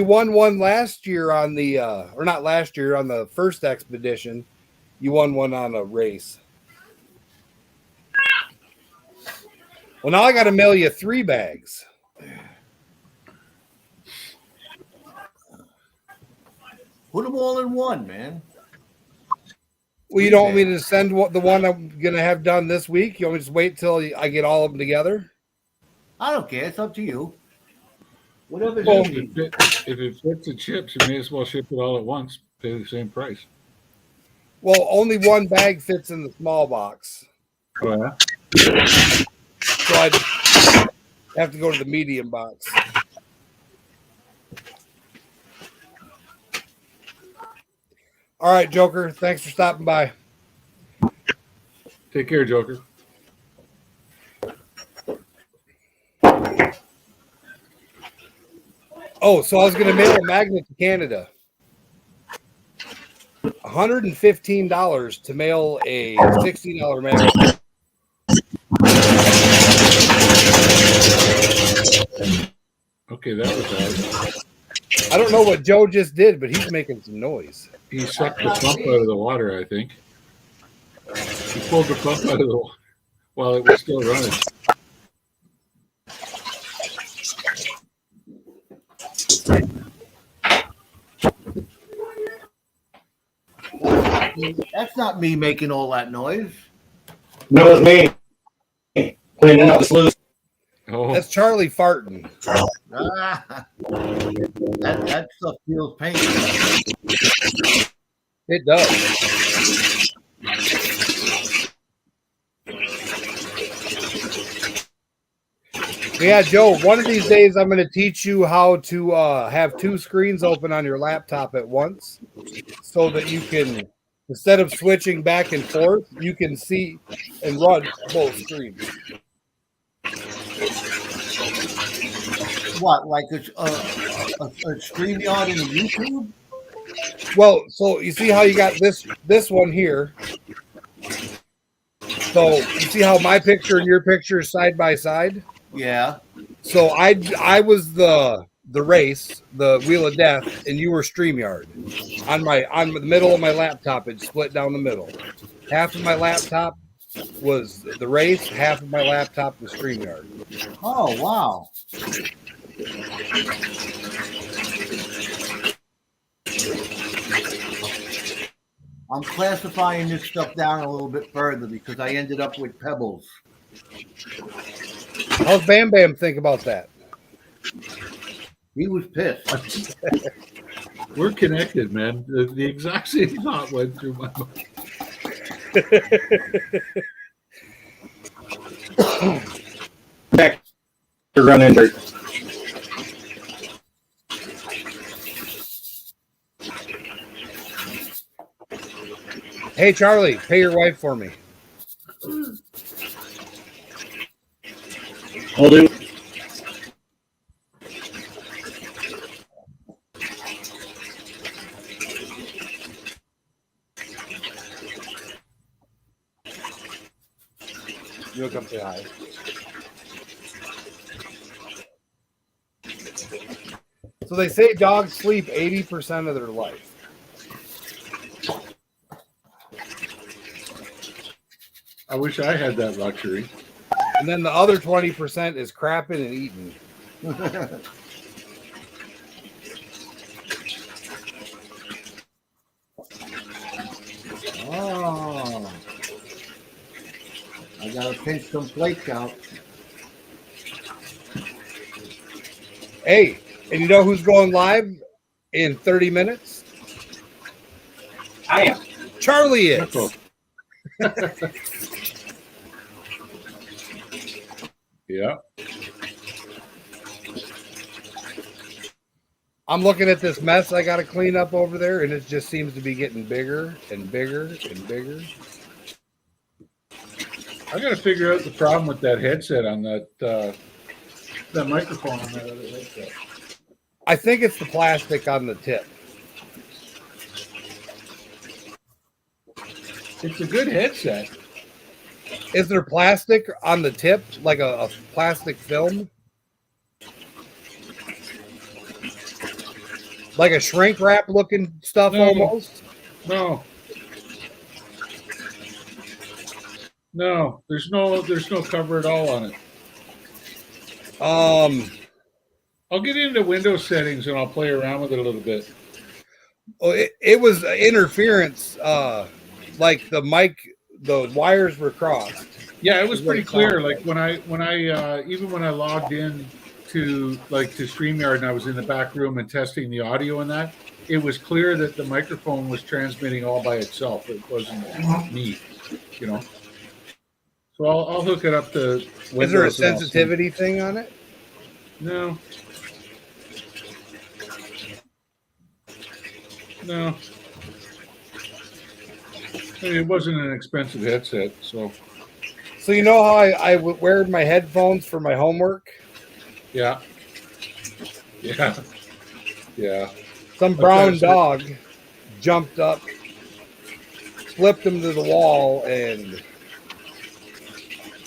[SPEAKER 3] won one last year on the or not last year on the first expedition. You won one on a race. Well, now I got to mail you 3 bags.
[SPEAKER 1] Put them all in one, man.
[SPEAKER 3] Well, you don't want me to send the one I'm going to have done this week? You want me to just wait till I get all of them together?
[SPEAKER 1] I don't care. It's up to you. Whatever
[SPEAKER 3] Well,
[SPEAKER 1] you need.
[SPEAKER 4] If it fits the chips, you may as well ship it all at once. Pay the same price.
[SPEAKER 3] Well, only one bag fits in the small box.
[SPEAKER 4] Oh, yeah?
[SPEAKER 3] So I have to go to the medium box. All right, Joker. Thanks for stopping by.
[SPEAKER 4] Take care, Joker.
[SPEAKER 3] Oh, so I was going to mail a magnet to Canada. $115 to mail a $60 magnet.
[SPEAKER 4] Okay, that was odd.
[SPEAKER 3] I don't know what Joe just did, but he's making some noise.
[SPEAKER 4] He sucked the pump out of the water, I think. He pulled the pump out of the water while it was still running.
[SPEAKER 1] That's not me making all that noise.
[SPEAKER 2] No, it's me. Cleaning up the sluice.
[SPEAKER 4] Oh,
[SPEAKER 3] That's Charlie farting.
[SPEAKER 1] Ah, that stuff feels painful.
[SPEAKER 3] It does. Yeah, Joe, one of these days I'm going to teach you how to have 2 screens open on your laptop at once so that you can, instead of switching back and forth, you can see and run both screens.
[SPEAKER 1] What, like a StreamYard in YouTube?
[SPEAKER 3] Well, so you see how you got this one here. So you see how my picture and your picture is side by side?
[SPEAKER 1] Yeah.
[SPEAKER 3] So I was the race, the Wheel of Death, and you were StreamYard. On the middle of my laptop, it split down the middle. Half of my laptop was the race, half of my laptop was StreamYard.
[SPEAKER 1] Oh, wow. I'm classifying this stuff down a little bit further because I ended up with pebbles.
[SPEAKER 3] How's Bam Bam think about that?
[SPEAKER 1] He was pissed.
[SPEAKER 4] we're connected, man. The exact same thought went through my mind.
[SPEAKER 2] Back to running dirt.
[SPEAKER 3] Hey, Charlie, pay your wife for me.
[SPEAKER 2] Hold it.
[SPEAKER 3] You'll come say hi. So they say dogs sleep 80% of their life.
[SPEAKER 4] I wish I had that luxury.
[SPEAKER 3] And then the other 20% is crapping and eating.
[SPEAKER 1] pinch some flakes out.
[SPEAKER 3] Hey, and you know who's going live in 30 minutes?
[SPEAKER 2] I am.
[SPEAKER 3] Charlie is.
[SPEAKER 4] Yeah.
[SPEAKER 3] I'm looking at this mess I got to clean up over there, and it just seems to be getting bigger and bigger and bigger.
[SPEAKER 4] I got to figure out the problem with that headset on that microphone on that other headset.
[SPEAKER 3] I think it's the plastic on the tip.
[SPEAKER 4] It's a good headset.
[SPEAKER 3] Is there plastic on the tip, like a plastic film? Like a shrink wrap looking stuff almost?
[SPEAKER 4] No. No, there's no cover at all on it. I'll get into Windows settings and I'll play around with it a little bit.
[SPEAKER 3] Oh, it was interference. Like the mic, the wires were crossed.
[SPEAKER 4] Yeah, it was pretty clear. Like when I even when I logged in to StreamYard and I was in the back room and testing the audio and that, it was clear that the microphone was transmitting all by itself. It wasn't me, you know. So I'll hook it up to Windows.
[SPEAKER 3] Is there a sensitivity thing on it?
[SPEAKER 4] No. No. I mean, it wasn't an expensive headset, so.
[SPEAKER 3] So you know how I wear my headphones for my homework?
[SPEAKER 4] Yeah. Yeah. Yeah.
[SPEAKER 3] Some brown dog jumped up, flipped him to the wall, and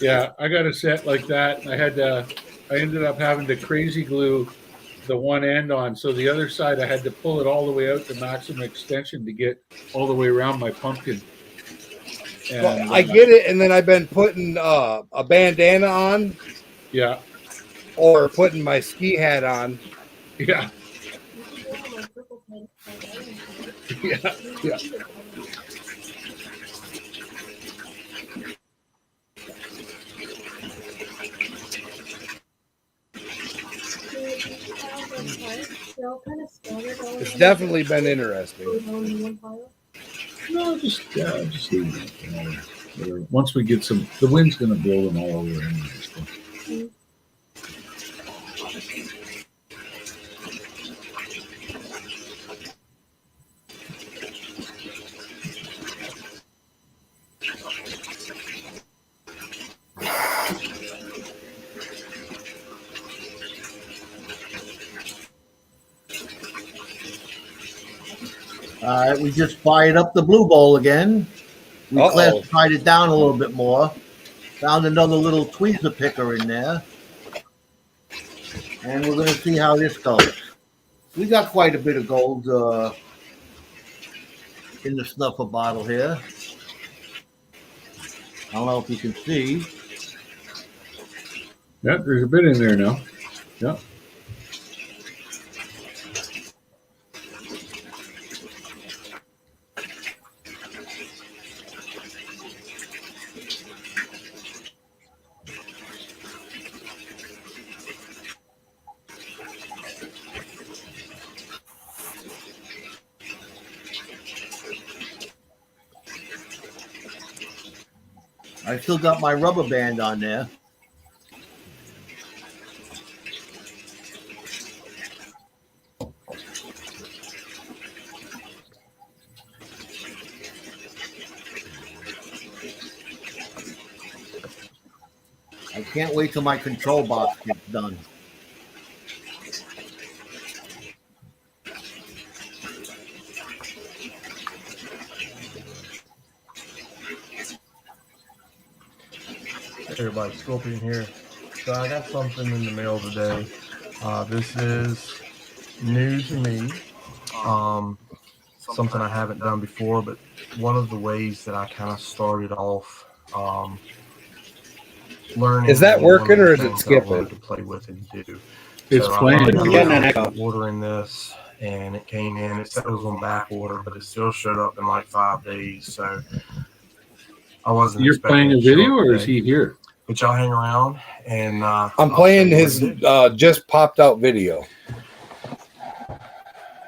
[SPEAKER 4] yeah, I got a set like that. I ended up having to crazy glue the one end on. So the other side, I had to pull it all the way out to maximum extension to get all the way around my pumpkin. And,
[SPEAKER 3] well, I get it. And then I've been putting a bandana on.
[SPEAKER 4] Yeah.
[SPEAKER 3] Or putting my ski hat on.
[SPEAKER 4] Yeah. Yeah. Yeah.
[SPEAKER 3] It's definitely been interesting.
[SPEAKER 4] No, just leave it. Once we get some, the wind's going to blow them all over anyway. So.
[SPEAKER 1] All right, we just fired up the blue bowl again. We classified it down a little bit more. Found another little tweezer picker in there. And we're going to see how this goes. We got quite a bit of gold in the snuffer bottle here. I don't know if you can see.
[SPEAKER 4] Yeah, there's a bit in there now. Yeah.
[SPEAKER 1] I still got my rubber band on there. I can't wait till my control box gets done.
[SPEAKER 5] Everybody, Scorpion here. So I got something in the mail today. This is new to me. Something I haven't done before, but one of the ways that I kind of started off learning.
[SPEAKER 3] Is that working or is it skipping?
[SPEAKER 5] To play with and do.
[SPEAKER 4] It's
[SPEAKER 5] so
[SPEAKER 4] playing.
[SPEAKER 5] Ordering this, and it came in. It said it was on back order, but it still showed up in like 5 days. So I wasn't.
[SPEAKER 4] You're playing a video, or is he here?
[SPEAKER 5] but y'all hang around and
[SPEAKER 3] I'm playing his just popped out video.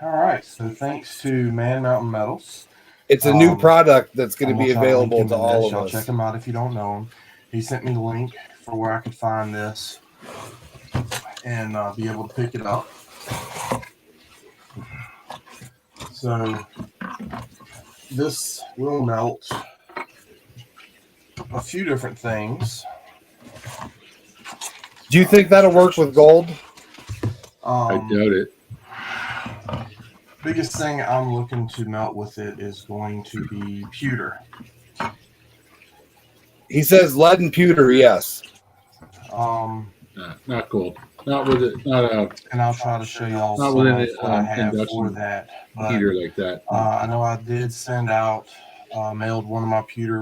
[SPEAKER 5] All right. So thanks to Man Mountain Metals.
[SPEAKER 3] It's a new product that's going to be available to all of
[SPEAKER 5] y'all
[SPEAKER 3] us.
[SPEAKER 5] check him out if you don't know him. He sent me the link for where I could find this and be able to pick it up. So this will melt a few different things.
[SPEAKER 3] Do you think that'll work with gold?
[SPEAKER 4] I doubt it.
[SPEAKER 5] Biggest thing I'm looking to melt with it is going to be pewter.
[SPEAKER 3] He says lead and pewter, yes.
[SPEAKER 4] Not gold. Not with it.
[SPEAKER 5] And I'll try to show y'all
[SPEAKER 4] not
[SPEAKER 5] some
[SPEAKER 4] with
[SPEAKER 5] of what I have for that. But,
[SPEAKER 4] heater like that.
[SPEAKER 5] I know I did send out, mailed one of my pewter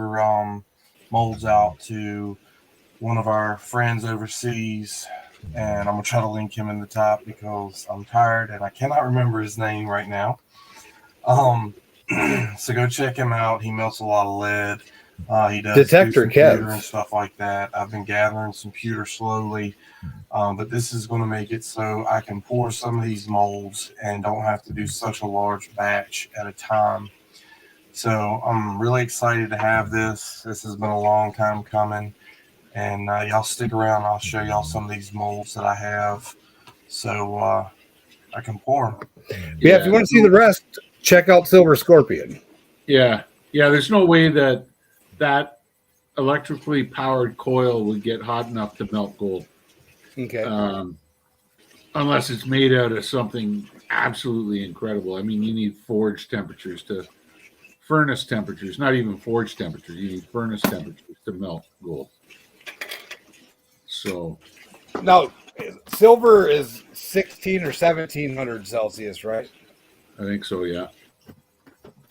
[SPEAKER 5] molds out to one of our friends overseas, and I'm gonna try to link him in the top because I'm tired and I cannot remember his name right now. So go check him out. He melts a lot of lead. He does
[SPEAKER 3] Detector
[SPEAKER 5] pewter and
[SPEAKER 3] Kev
[SPEAKER 5] stuff like that. I've been gathering some pewter slowly, but this is going to make it so I can pour some of these molds and don't have to do such a large batch at a time. So I'm really excited to have this. This has been a long time coming, and y'all stick around. I'll show y'all some of these molds that I have, so I can pour them.
[SPEAKER 3] Yeah, if you want to see the rest, check out Silver Scorpion.
[SPEAKER 4] Yeah. There's no way that electrically powered coil would get hot enough to melt gold.
[SPEAKER 3] Okay.
[SPEAKER 4] Unless it's made out of something absolutely incredible. I mean, you need furnace temperatures, not even forge temperatures. You need furnace temperatures to melt gold. So
[SPEAKER 3] now, silver is 16 or 1700 Celsius, right?
[SPEAKER 4] I think so, yeah.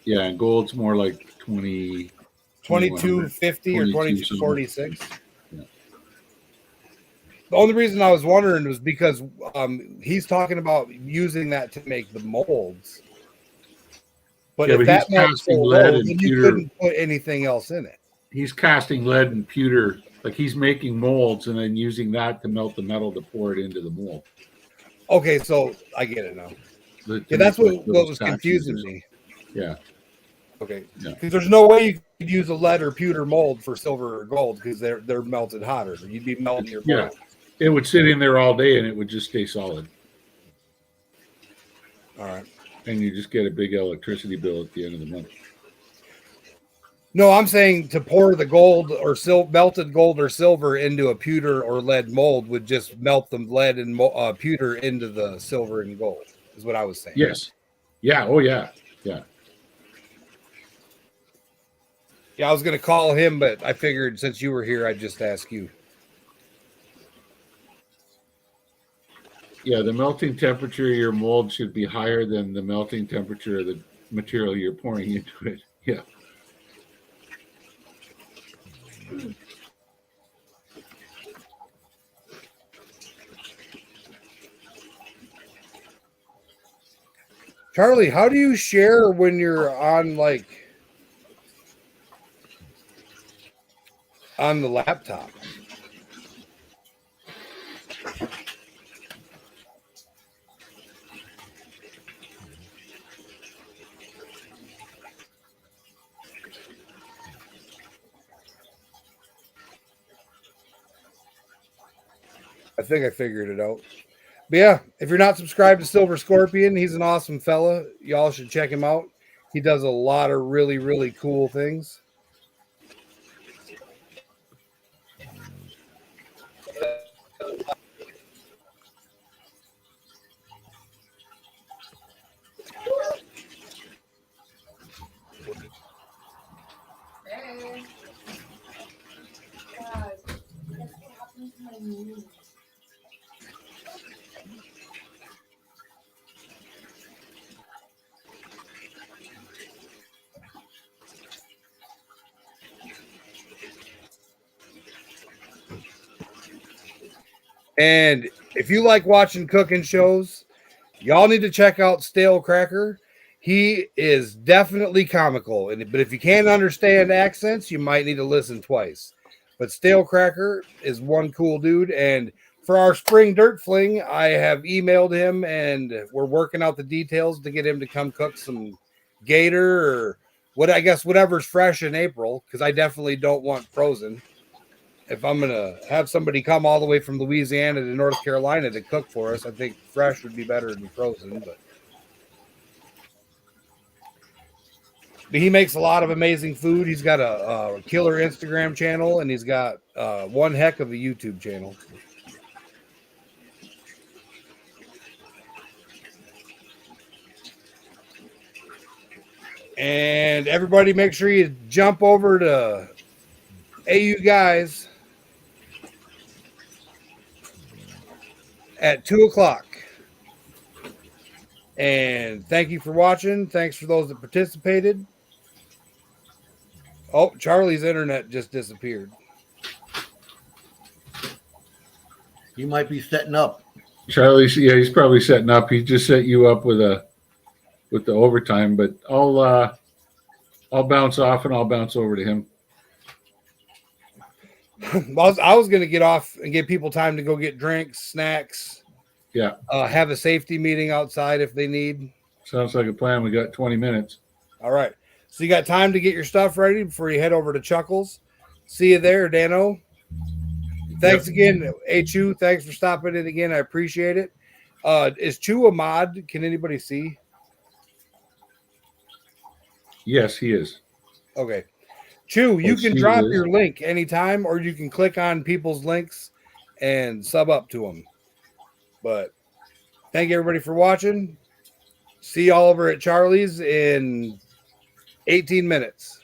[SPEAKER 4] Yeah, and gold's more like
[SPEAKER 3] 2250 or 2246.
[SPEAKER 4] Yeah.
[SPEAKER 3] The only reason I was wondering was because he's talking about using that to make the molds. But if that melts so low, then you couldn't put anything else in it.
[SPEAKER 4] He's casting lead and pewter, like he's making molds and then using that to melt the metal to pour it into the mold.
[SPEAKER 3] Okay, so I get it now. Yeah, that's what was confusing me.
[SPEAKER 4] Yeah.
[SPEAKER 3] Okay. Because there's no way you could use a lead or pewter mold for silver or gold because they're melted hotter. You'd be melting your mold.
[SPEAKER 4] Yeah. It would sit in there all day and it would just stay solid.
[SPEAKER 3] All right.
[SPEAKER 4] And you just get a big electricity bill at the end of the month.
[SPEAKER 3] No, I'm saying to pour the gold or melted gold or silver into a pewter or lead mold would just melt the lead and pewter into the silver and gold, is what I was saying.
[SPEAKER 4] Yes. Yeah. Oh, yeah. Yeah.
[SPEAKER 3] Yeah, I was going to call him, but I figured since you were here, I'd just ask you.
[SPEAKER 4] Yeah, the melting temperature of your mold should be higher than the melting temperature of the material you're pouring into it. Yeah.
[SPEAKER 3] Charlie, how do you share when you're on on the laptop? I think I figured it out. But yeah, if you're not subscribed to Silver Scorpion, he's an awesome fella. Y'all should check him out. He does a lot of really, really cool things. And if you like watching cooking shows, y'all need to check out Stale Cracker. He is definitely comical, but if you can't understand accents, you might need to listen twice. But Stale Cracker is one cool dude. And for our spring dirt fling, I have emailed him and we're working out the details to get him to come cook some gator or whatever's fresh in April, because I definitely don't want frozen. If I'm gonna have somebody come all the way from Louisiana to North Carolina to cook for us, I think fresh would be better than frozen. But he makes a lot of amazing food. He's got a killer Instagram channel, and he's got one heck of a YouTube channel. And everybody, make sure you jump over to AU Guys at 2:00. And thank you for watching. Thanks for those that participated. Oh, Charlie's internet just disappeared.
[SPEAKER 1] He might be setting up.
[SPEAKER 4] Charlie's, yeah, he's probably setting up. He just set you up with the overtime, but I'll bounce off and I'll bounce over to him.
[SPEAKER 3] I was going to get off and give people time to go get drinks, snacks.
[SPEAKER 4] Yeah.
[SPEAKER 3] Have a safety meeting outside if they need.
[SPEAKER 4] Sounds like a plan. We got 20 minutes.
[SPEAKER 3] All right. So you got time to get your stuff ready before you head over to Chuckles. See you there, Dano. Thanks again, Chu. Thanks for stopping in again. I appreciate it. Is Chu a mod? Can anybody see?
[SPEAKER 4] Yes, he is.
[SPEAKER 3] Okay. Chu, you can drop your link anytime, or you can click on people's links and sub up to them. But thank you, everybody, for watching. See you all over at Charlie's in 18 minutes.